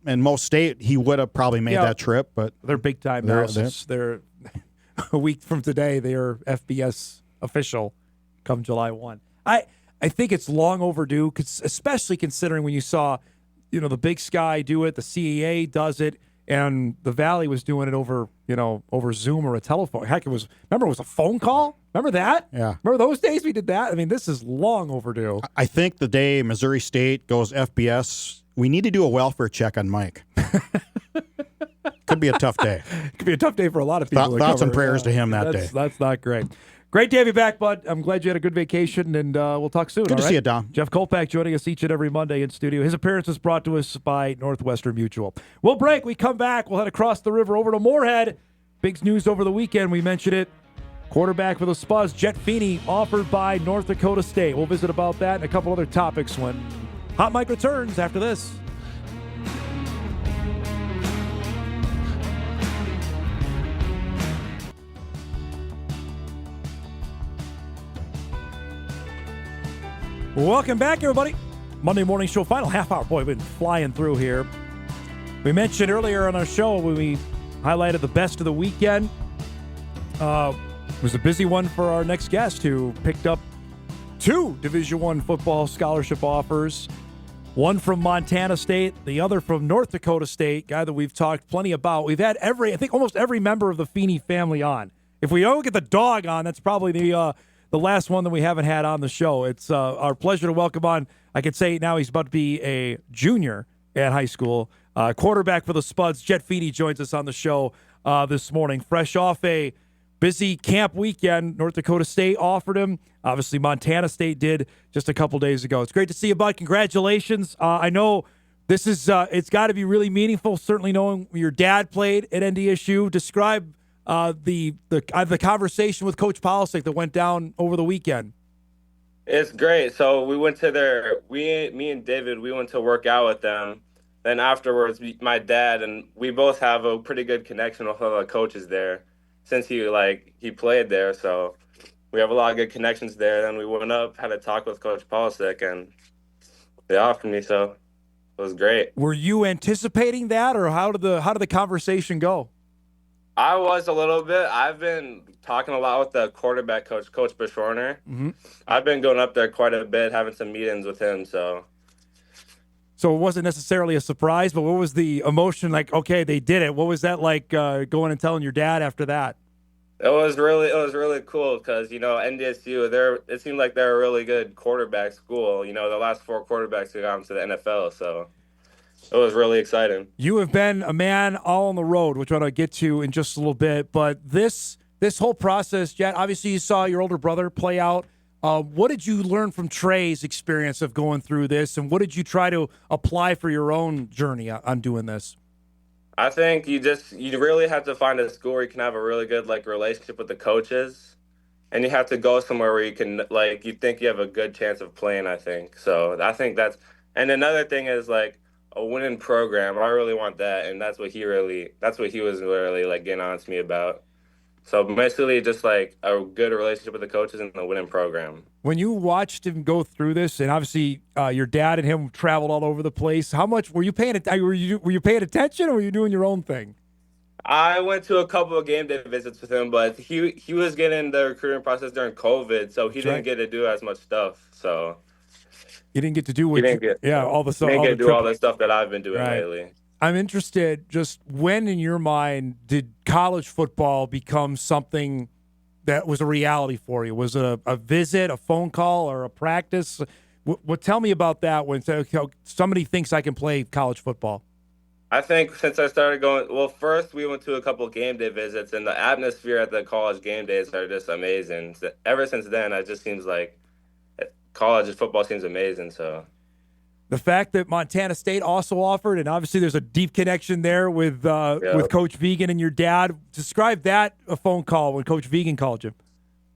in most state, he would have probably made that trip, but they're big time now. They're a week from today. They are FBS official come July 1. I think it's long overdue, especially considering when you saw, the Big Sky do it, the CAA does it. And the Valley was doing it over Zoom or a telephone. Heck, it was a phone call? Remember that? Yeah. Remember those days we did that? I mean, this is long overdue. I think the day Missouri State goes FBS, we need to do a welfare check on Mike. Could be a tough day. Could be a tough day for a lot of people. Thoughts and prayers to him that day. That's not great. Great to have you back, bud. I'm glad you had a good vacation, and we'll talk soon. Good to see you, Dom. Jeff Kolpack joining us each and every Monday in studio. His appearance was brought to us by Northwestern Mutual. We'll break. We come back. We'll head across the river over to Moorhead. Big news over the weekend. We mentioned it. Quarterback for the Spuds, Jett Feeney, offered by North Dakota State. We'll visit about that and a couple other topics when Hot Mike returns after this. Welcome back, everybody. Monday morning show, final half hour. Boy, we've been flying through here. We mentioned earlier on our show when we highlighted the best of the weekend. It was a busy one for our next guest who picked up 2 Division I football scholarship offers. One from Montana State, the other from North Dakota State, guy that we've talked plenty about. We've had almost every member of the Feeney family on. If we don't get the dog on, that's probably the last one that we haven't had on the show. It's our pleasure to welcome on, I could say now he's about to be a junior at high school. Quarterback for the Spuds, Jett Feeney joins us on the show this morning. Fresh off a busy camp weekend, North Dakota State offered him. Obviously, Montana State did just a couple days ago. It's great to see you, bud. Congratulations. I know this is it's got to be really meaningful, certainly knowing your dad played at NDSU. Describe the conversation with Coach Polisic that went down over the weekend. It's great. So we went to me and David, we went to work out with them. Then afterwards, my dad and we both have a pretty good connection with all the coaches there since he played there. So we have a lot of good connections there. Then we went up, had a talk with Coach Polisic, and they offered me. So it was great. Were you anticipating that, or how did the conversation go? I was a little bit. I've been talking a lot with the quarterback coach, Coach Bishorner. Mm-hmm. I've been going up there quite a bit, having some meetings with him. So it wasn't necessarily a surprise, but what was the emotion like? Okay, they did it. What was that like going and telling your dad after that? It was really cool because NDSU, it seemed like they're a really good quarterback school. The last 4 quarterbacks have gone to the NFL, so. It was really exciting. You have been a man all on the road, which I'm going to get to in just a little bit. But this whole process, Jett, obviously you saw your older brother play out. What did you learn from Trey's experience of going through this, and what did you try to apply for your own journey on doing this? I think you really have to find a school where you can have a really good relationship with the coaches, and you have to go somewhere where you can you think you have a good chance of playing. I think so. I think that's, and another thing is a winning program. I really want that, and that's what he was really getting on to me about. So basically just a good relationship with the coaches and a winning program. When you watched him go through this, and obviously your dad and him traveled all over the place, how much were you paying were you paying attention, or were you doing your own thing? I went to a couple of game day visits with him, but he was getting the recruiting process during COVID, so he didn't get to do as much stuff. So you didn't get to do all the stuff. He didn't get to do all the stuff that I've been doing lately. I'm interested, just when in your mind did college football become something that was a reality for you? Was it a visit, a phone call, or a practice? Tell me about that when somebody thinks I can play college football. I think since I started going, first we went to a couple of game day visits, and the atmosphere at the college game days are just amazing. Ever since then, it just seems like college football seems amazing. So The fact that Montana State also offered, and obviously there's a deep connection there with Coach Vegan and your dad. Describe that a phone call when Coach Vegan called you.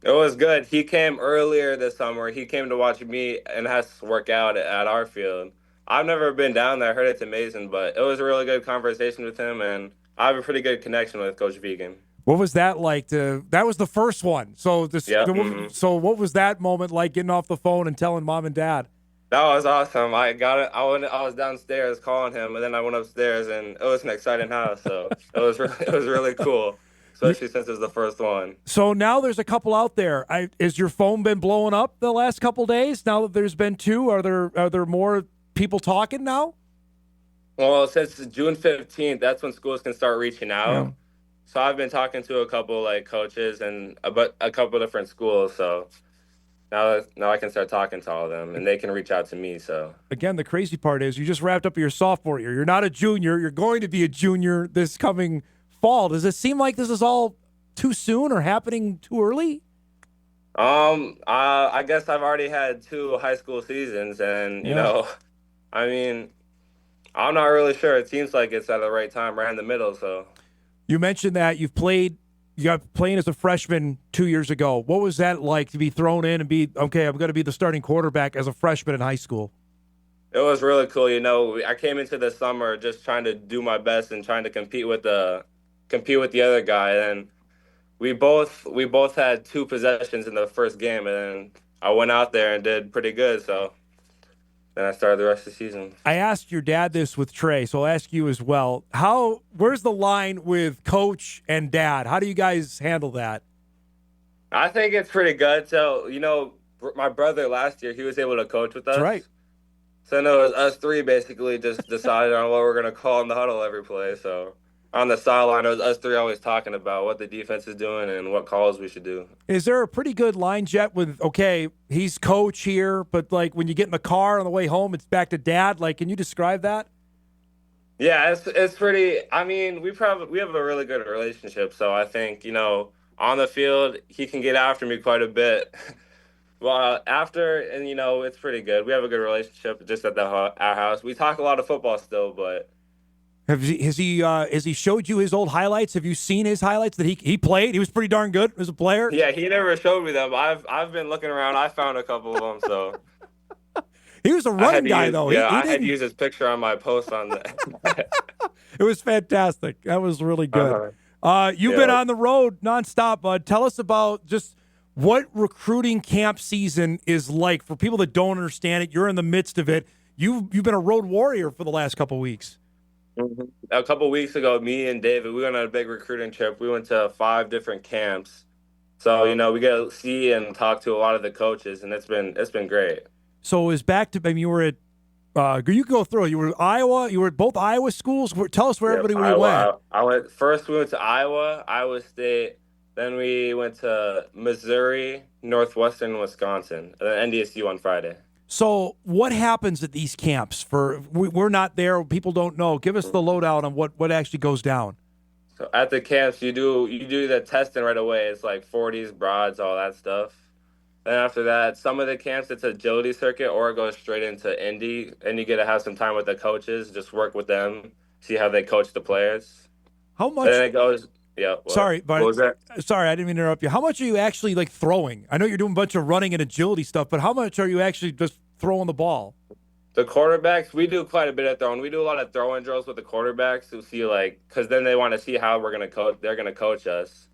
It was good. He came earlier this summer. He came to watch me and has to work out at our field. I've never been down there. I heard it's amazing, but it was a really good conversation with him, and I have a pretty good connection with Coach Vegan. What was that like? That was the first one. So So what was that moment like, getting off the phone and telling mom and dad? That was awesome. I got it. I was downstairs calling him, and then I went upstairs, and it was an exciting house. So it was really cool, especially since it was the first one. So now there's a couple out there. Has your phone been blowing up the last couple days? Now that there's been two, are there more people talking now? Well, since June 15th, that's when schools can start reaching out. Yeah. So I've been talking to a couple coaches and about a couple different schools. So now I can start talking to all of them, and they can reach out to me. So again, the crazy part is you just wrapped up your sophomore year. You're not a junior. You're going to be a junior this coming fall. Does it seem like this is all too soon or happening too early? I guess I've already had 2 high school seasons, and you know, I mean, I'm not really sure. It seems like it's at the right time, right in the middle. So you mentioned that you got playing as a freshman 2 years ago. What was that like to be thrown in and be, okay, I'm going to be the starting quarterback as a freshman in high school? It was really cool. You know, I came into the summer just trying to do my best and trying to compete with the other guy. And we both had 2 possessions in the first game, and then I went out there and did pretty good. So then I started the rest of the season. I asked your dad this with Trey, so I'll ask you as well. Where's the line with coach and dad? How do you guys handle that? I think it's pretty good. So, you know, my brother last year, he was able to coach with us. That's right. So, no, it was us 3 basically just decided on what we're going to call in the huddle every play. So, on the sideline, it was us 3 always talking about what the defense is doing and what calls we should do. Is there a pretty good line, Jett, with, okay, he's coach here, but, like, when you get in the car on the way home, it's back to dad? Like, can you describe that? Yeah, it's pretty – I mean, we have a really good relationship. So, I think, you know, on the field, he can get after me quite a bit. Well, after, and, you know, it's pretty good. We have a good relationship just at our house. We talk a lot of football still, but – Has he showed you his old highlights? Have you seen his highlights that he played? He was pretty darn good as a player. Yeah, he never showed me them. I've been looking around. I found a couple of them. So he was a running guy, though. Yeah, I had to use his picture on my post on the. It was fantastic. That was really good. You've been on the road nonstop, bud. Tell us about just what recruiting camp season is like for people that don't understand it. You're in the midst of it. You've been a road warrior for the last couple of weeks. A couple of weeks ago, me and David, we went on a big recruiting trip. We went to 5 different camps. So, you know, we got to see and talk to a lot of the coaches, and it's been great. So it was back to, I mean, you were at, you go through it. You were at Iowa. You were at both Iowa schools. Tell us where everybody went. First, we went to Iowa State. Then we went to Missouri, Northwestern, Wisconsin, and then NDSU on Friday. So what happens at these camps? We're not there. People don't know. Give us the lowdown on what actually goes down. So at the camps, you do the testing right away. It's like 40s, broads, all that stuff. Then after that, some of the camps, it's agility circuit, or it goes straight into Indy, and you get to have some time with the coaches, just work with them, see how they coach the players. How much? And then it goes. Yeah. Sorry, but what was that? Sorry, I didn't mean to interrupt you. How much are you actually like throwing? I know you're doing a bunch of running and agility stuff, but how much are you actually just throwing the ball? The quarterbacks, we do quite a bit of throwing. We do a lot of throwing drills with the quarterbacks to see because then they want to see how we're gonna coach. They're gonna coach us.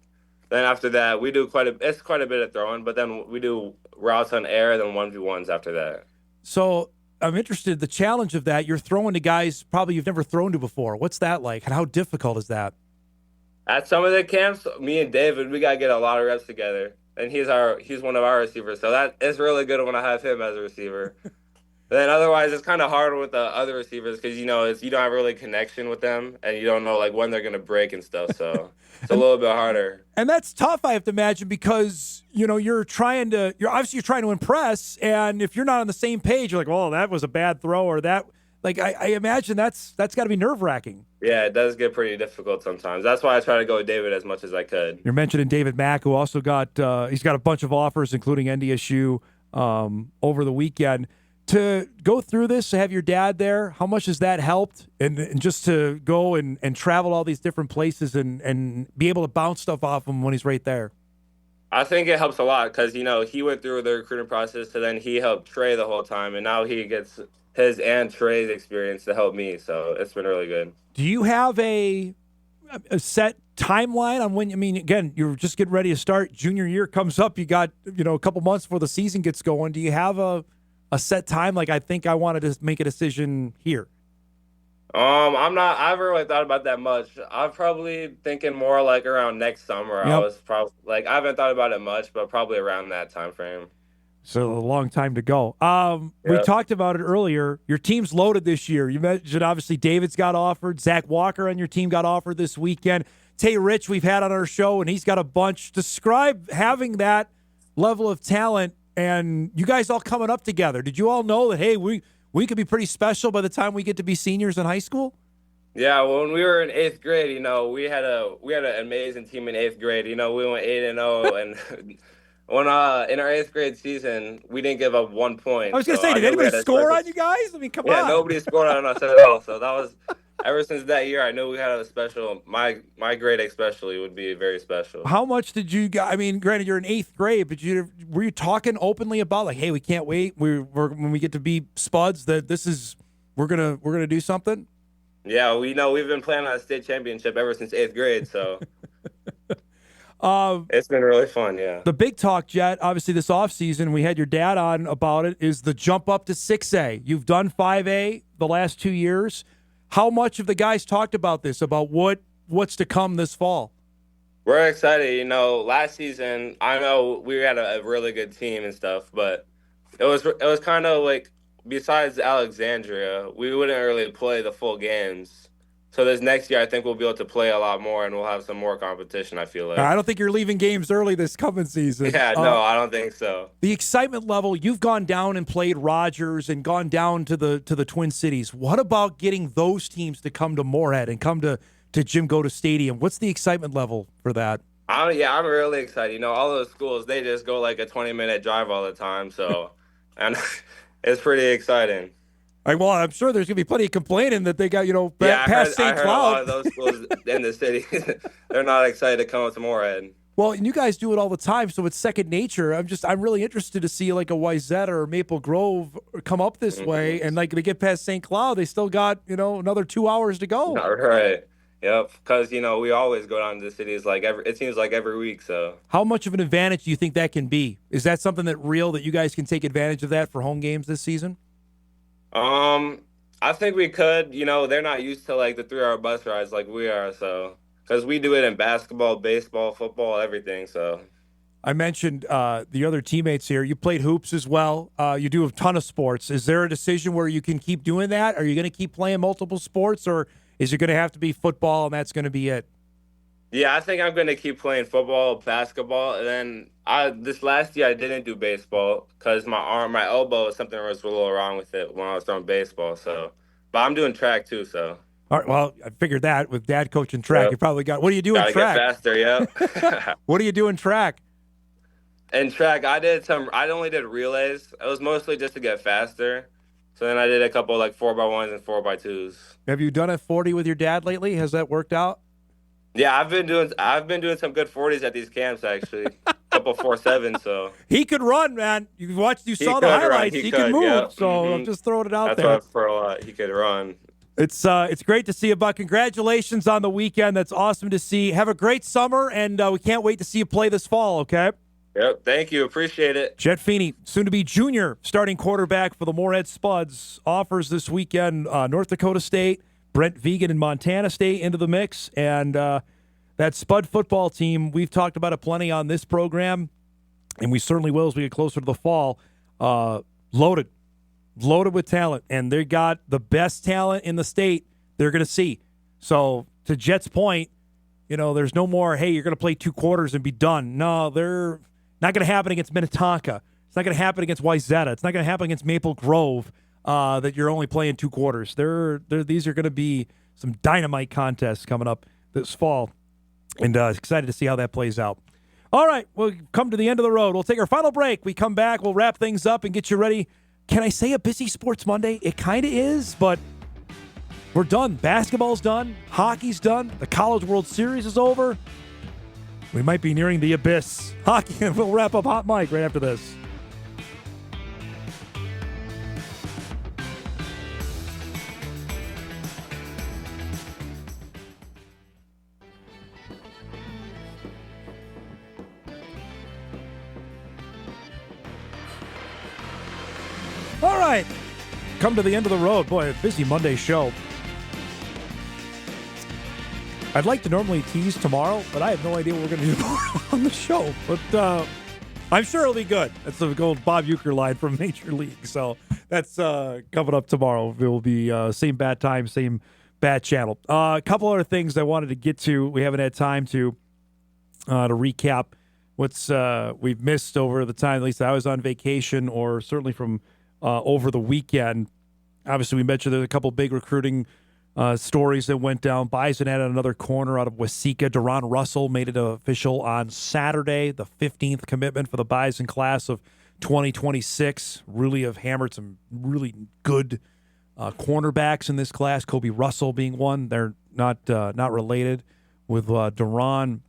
Then after that, we do quite a bit of throwing, but then we do routes on air, then 1v1s after that. So I'm interested. The challenge of that, you're throwing to guys probably you've never thrown to before. What's that like, and how difficult is that? At some of the camps, me and David, we gotta get a lot of reps together, and he's one of our receivers, so that is really good when I have him as a receiver. Then otherwise, it's kind of hard with the other receivers because you don't have really connection with them, and you don't know like when they're gonna break and stuff. So it's a little bit harder. And that's tough, I have to imagine, because you're trying to impress, and if you're not on the same page, you're like, well, that was a bad throw, or that. Like I imagine that's got to be nerve-wracking. Yeah, it does get pretty difficult sometimes. That's why I try to go with David as much as I could. You're mentioning David Mack, who also got he's got a bunch of offers, including NDSU over the weekend. To go through this, to have your dad there, how much has that helped? And just to go and travel all these different places and be able to bounce stuff off him when he's right there? I think it helps a lot because, he went through the recruiting process, so then he helped Trey the whole time, and now he gets his and Trey's experience to help me, so it's been really good. Do you have a set timeline on when, again, you're just getting ready to start, junior year comes up, you got, a couple months before the season gets going. Do you have a set time? Like, I think I wanted to make a decision here. I haven't really thought about that much. I'm probably thinking more like around next summer. Yep. I was probably I haven't thought about it much, but probably around that time frame. So a long time to go. We Yep. talked about it earlier. Your team's loaded this year. You mentioned, obviously, David's got offered. Zach Walker on your team got offered this weekend. Tay Rich we've had on our show, and he's got a bunch. Describe having that level of talent and you guys all coming up together. Did you all know that, hey, we could be pretty special by the time we get to be seniors in high school? Yeah, when we were in 8th grade, we had an amazing team in 8th grade. We went 8-0, and when in our 8th grade season, we didn't give up 1 point. I was going to say, did anybody score on you guys? Come on. Yeah, nobody scored on us at all. So that was ever since that year. I knew we had a special. My grade especially would be very special. How much did you guys? Granted, you're in 8th grade, but were you talking openly about like, hey, we can't wait. We're when we get to be Spuds, that we're gonna do something. Yeah, we've been playing on a state championship ever since 8th grade, so it's been really fun. Yeah. The big talk, Jett, obviously this offseason, we had your dad on about it, is the jump up to 6A. You've done 5A the last 2 years. How much have the guys talked about this, about what's to come this fall? We're excited. Last season, I know we had a really good team and stuff, but it was kind of like, besides Alexandria, we wouldn't really play the full games. So this next year, I think we'll be able to play a lot more, and we'll have some more competition, I feel like. I don't think you're leaving games early this coming season. Yeah, no, I don't think so. The excitement level, you've gone down and played Rogers and gone down to the Twin Cities. What about getting those teams to come to Moorhead and come to Jim Goda Stadium? What's the excitement level for that? I'm really excited. All those schools, they just go like a 20-minute drive all the time, so and it's pretty exciting. Well, I'm sure there's going to be plenty of complaining that they got, past St. Cloud. A lot of those schools in the city, they're not excited to come up to Moorhead. Well, and you guys do it all the time, so it's second nature. I'm really interested to see like a Wayzata or Maple Grove come up this way, and like they get past St. Cloud, they still got, another 2 hours to go. Right. Yep. Because, we always go down to the cities it seems like every week, so. How much of an advantage do you think that can be? Is that something that you guys can take advantage of that for home games this season? I think we could. They're not used to like the 3-hour bus rides like we are, so because we do it in basketball, baseball, football, everything. So I mentioned the other teammates here. You played hoops as well. You do a ton of sports. Is there a decision where you can keep doing that? Are you going to keep playing multiple sports, or is it going to have to be football and that's going to be it? Yeah, I think I'm going to keep playing football, basketball, and then this last year I didn't do baseball because my elbow, something was a little wrong with it when I was throwing baseball. So, but I'm doing track too. So. All right. Well, I figured that with Dad coaching track, You probably got. What do you do in track? Get faster. Yep. What do you do in track? In track, I only did relays. It was mostly just to get faster. So then I did a couple like 4x1s and 4x2s. Have you done a 40 with your dad lately? Has that worked out? Yeah, I've been doing some good 40s at these camps actually. A couple 4.7s, so he could run, man. You saw the highlights. He could move. Yeah. So I'm just throwing it out there. That's for a lot. He could run. It's great to see you, Buck. Congratulations on the weekend. That's awesome to see. Have a great summer, and we can't wait to see you play this fall. Okay. Yep. Thank you. Appreciate it. Jett Feeney, soon to be junior starting quarterback for the Moorhead Spuds, offers this weekend. North Dakota State, Brent Vigen and Montana State into the mix, and that Spud football team, we've talked about it plenty on this program, and we certainly will as we get closer to the fall. Loaded with talent, and they got the best talent in the state they're going to see. So to Jett's point, there's no more, hey, you're going to play 2 quarters and be done. No, they're not going to happen against Minnetonka. It's not going to happen against Wayzata. It's not going to happen against Maple Grove that you're only playing 2 quarters. These are going to be some dynamite contests coming up this fall, and excited to see how that plays out. All right, we'll come to the end of the road. We'll take our final break. We come back, we'll wrap things up and get you ready can I say a busy sports Monday? It kind of is, but we're done. Basketball's done. Hockey's done. The College World Series is over. We might be nearing the abyss. Hockey, and we'll wrap up Hot Mike right after this. All right. Come to the end of the road. Boy, a busy Monday show. I'd like to normally tease tomorrow, but I have no idea what we're going to do tomorrow on the show. But I'm sure it'll be good. That's the old Bob Uecker line from Major League. So that's coming up tomorrow. It will be same bad time, same bad channel. A couple other things I wanted to get to. We haven't had time to recap what's we've missed over the time. At least I was on vacation, or certainly from over the weekend. Obviously, we mentioned there's a couple big recruiting stories that went down. Bison had another corner out of Waseca. Deron Russell made it official on Saturday, the 15th commitment for the Bison class of 2026. Really have hammered some really good cornerbacks in this class. Kobe Russell being one. They're not related with Deron.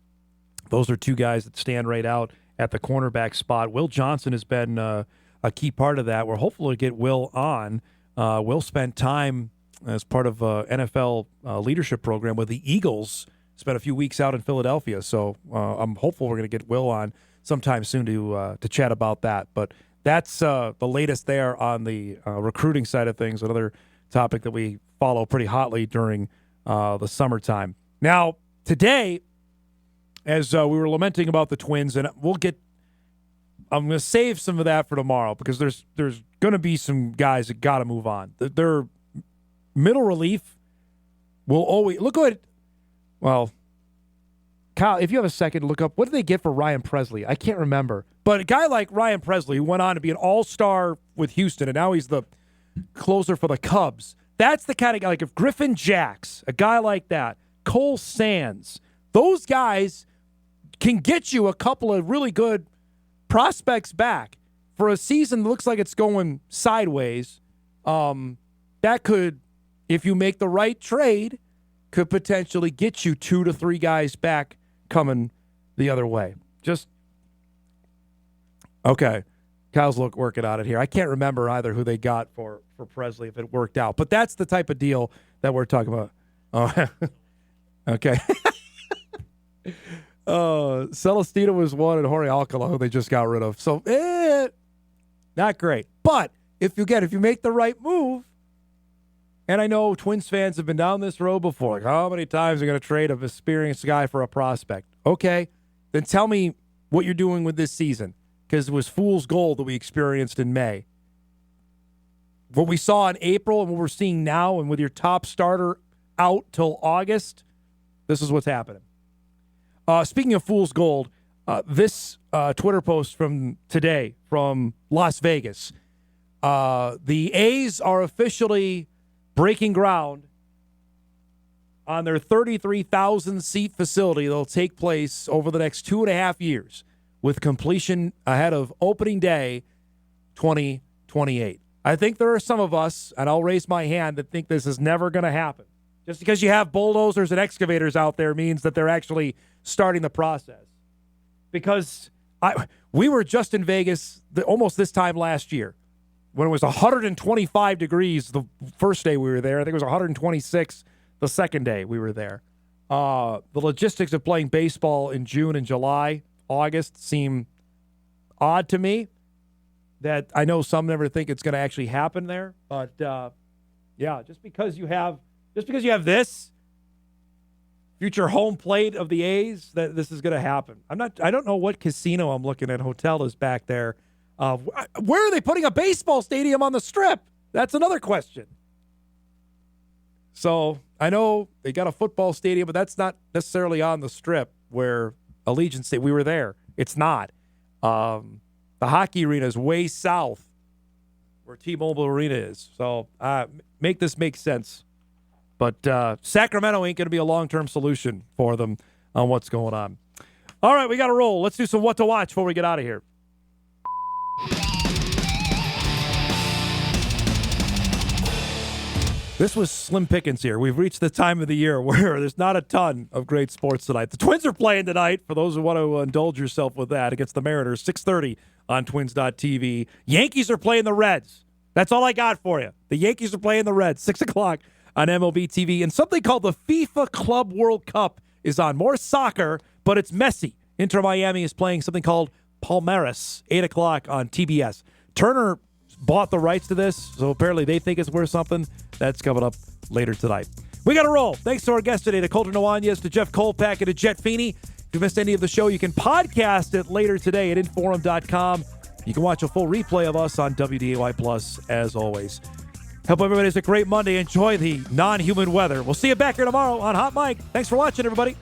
Those are two guys that stand right out at the cornerback spot. Will Johnson has been a key part of that. We're hopeful to get Will on. Will spent time as part of NFL leadership program with the Eagles. Spent a few weeks out in Philadelphia, so I'm hopeful we're going to get Will on sometime soon to chat about that. But that's the latest there on the recruiting side of things, another topic that we follow pretty hotly during the summertime. Now, today, as we were lamenting about the Twins, and I'm going to save some of that for tomorrow because there's going to be some guys that got to move on. Their middle relief will always look at. Well, Kyle, if you have a second, look up what did they get for Ryan Presley? I can't remember, but a guy like Ryan Presley who went on to be an all-star with Houston, and now he's the closer for the Cubs. That's the kind of guy, like if Griffin Jacks, a guy like that, Cole Sands, those guys can get you a couple of really good prospects back for a season that looks like it's going sideways. That could, if you make the right trade, could potentially get you 2 to 3 guys back coming the other way. Just okay. Kyle's working on it here. I can't remember either who they got for Presley if it worked out, but that's the type of deal that we're talking about. Oh, okay. Celestino was one, and Jorge Alcala, who they just got rid of. So, not great. But if you make the right move, and I know Twins fans have been down this road before, like how many times are you going to trade an experienced guy for a prospect? Okay, then tell me what you're doing with this season, because it was fool's gold that we experienced in May. What we saw in April and what we're seeing now, and with your top starter out till August, this is what's happening. Speaking of fool's gold, this Twitter post from today from Las Vegas. The A's are officially breaking ground on their 33,000-seat facility that will take place over the next 2.5 years, with completion ahead of opening day 2028. I think there are some of us, and I'll raise my hand, that think this is never going to happen. Just because you have bulldozers and excavators out there means that they're actually starting the process. Because we were just in Vegas almost this time last year when it was 125 degrees the first day we were there. I think it was 126 the second day we were there. The logistics of playing baseball in June and July, August seem odd to me. That I know some never think it's going to actually happen there. But, yeah, just because you have this future home plate of the A's, that this is going to happen. I don't know what casino I'm looking at. Hotel is back there. Where are they putting a baseball stadium on the Strip? That's another question. So I know they got a football stadium, but that's not necessarily on the Strip where Allegiant Stadium. We were there. It's not. The hockey arena is way south where T-Mobile Arena is. So make this make sense. But Sacramento ain't going to be a long-term solution for them on what's going on. All right, we got to roll. Let's do some what to watch before we get out of here. This was slim pickings here. We've reached the time of the year where there's not a ton of great sports tonight. The Twins are playing tonight, for those who want to indulge yourself with that, against the Mariners, 6:30 on Twins.tv. Yankees are playing the Reds. That's all I got for you. The Yankees are playing the Reds, 6 o'clock on MLB TV. And something called the FIFA Club World Cup is on. More soccer, but it's messy. Inter Miami is playing something called Palmeiras, 8 o'clock on TBS. Turner bought the rights to this, so apparently they think it's worth something. That's coming up later tonight. We got to roll. Thanks to our guests today, to Colter Nuanez, to Jeff Kolpack, and to Jett Feeney. If you missed any of the show, you can podcast it later today at Inforum.com. You can watch a full replay of us on WDAY Plus, as always. Hope everybody has a great Monday. Enjoy the non-human weather. We'll see you back here tomorrow on Hot Mic. Thanks for watching, everybody.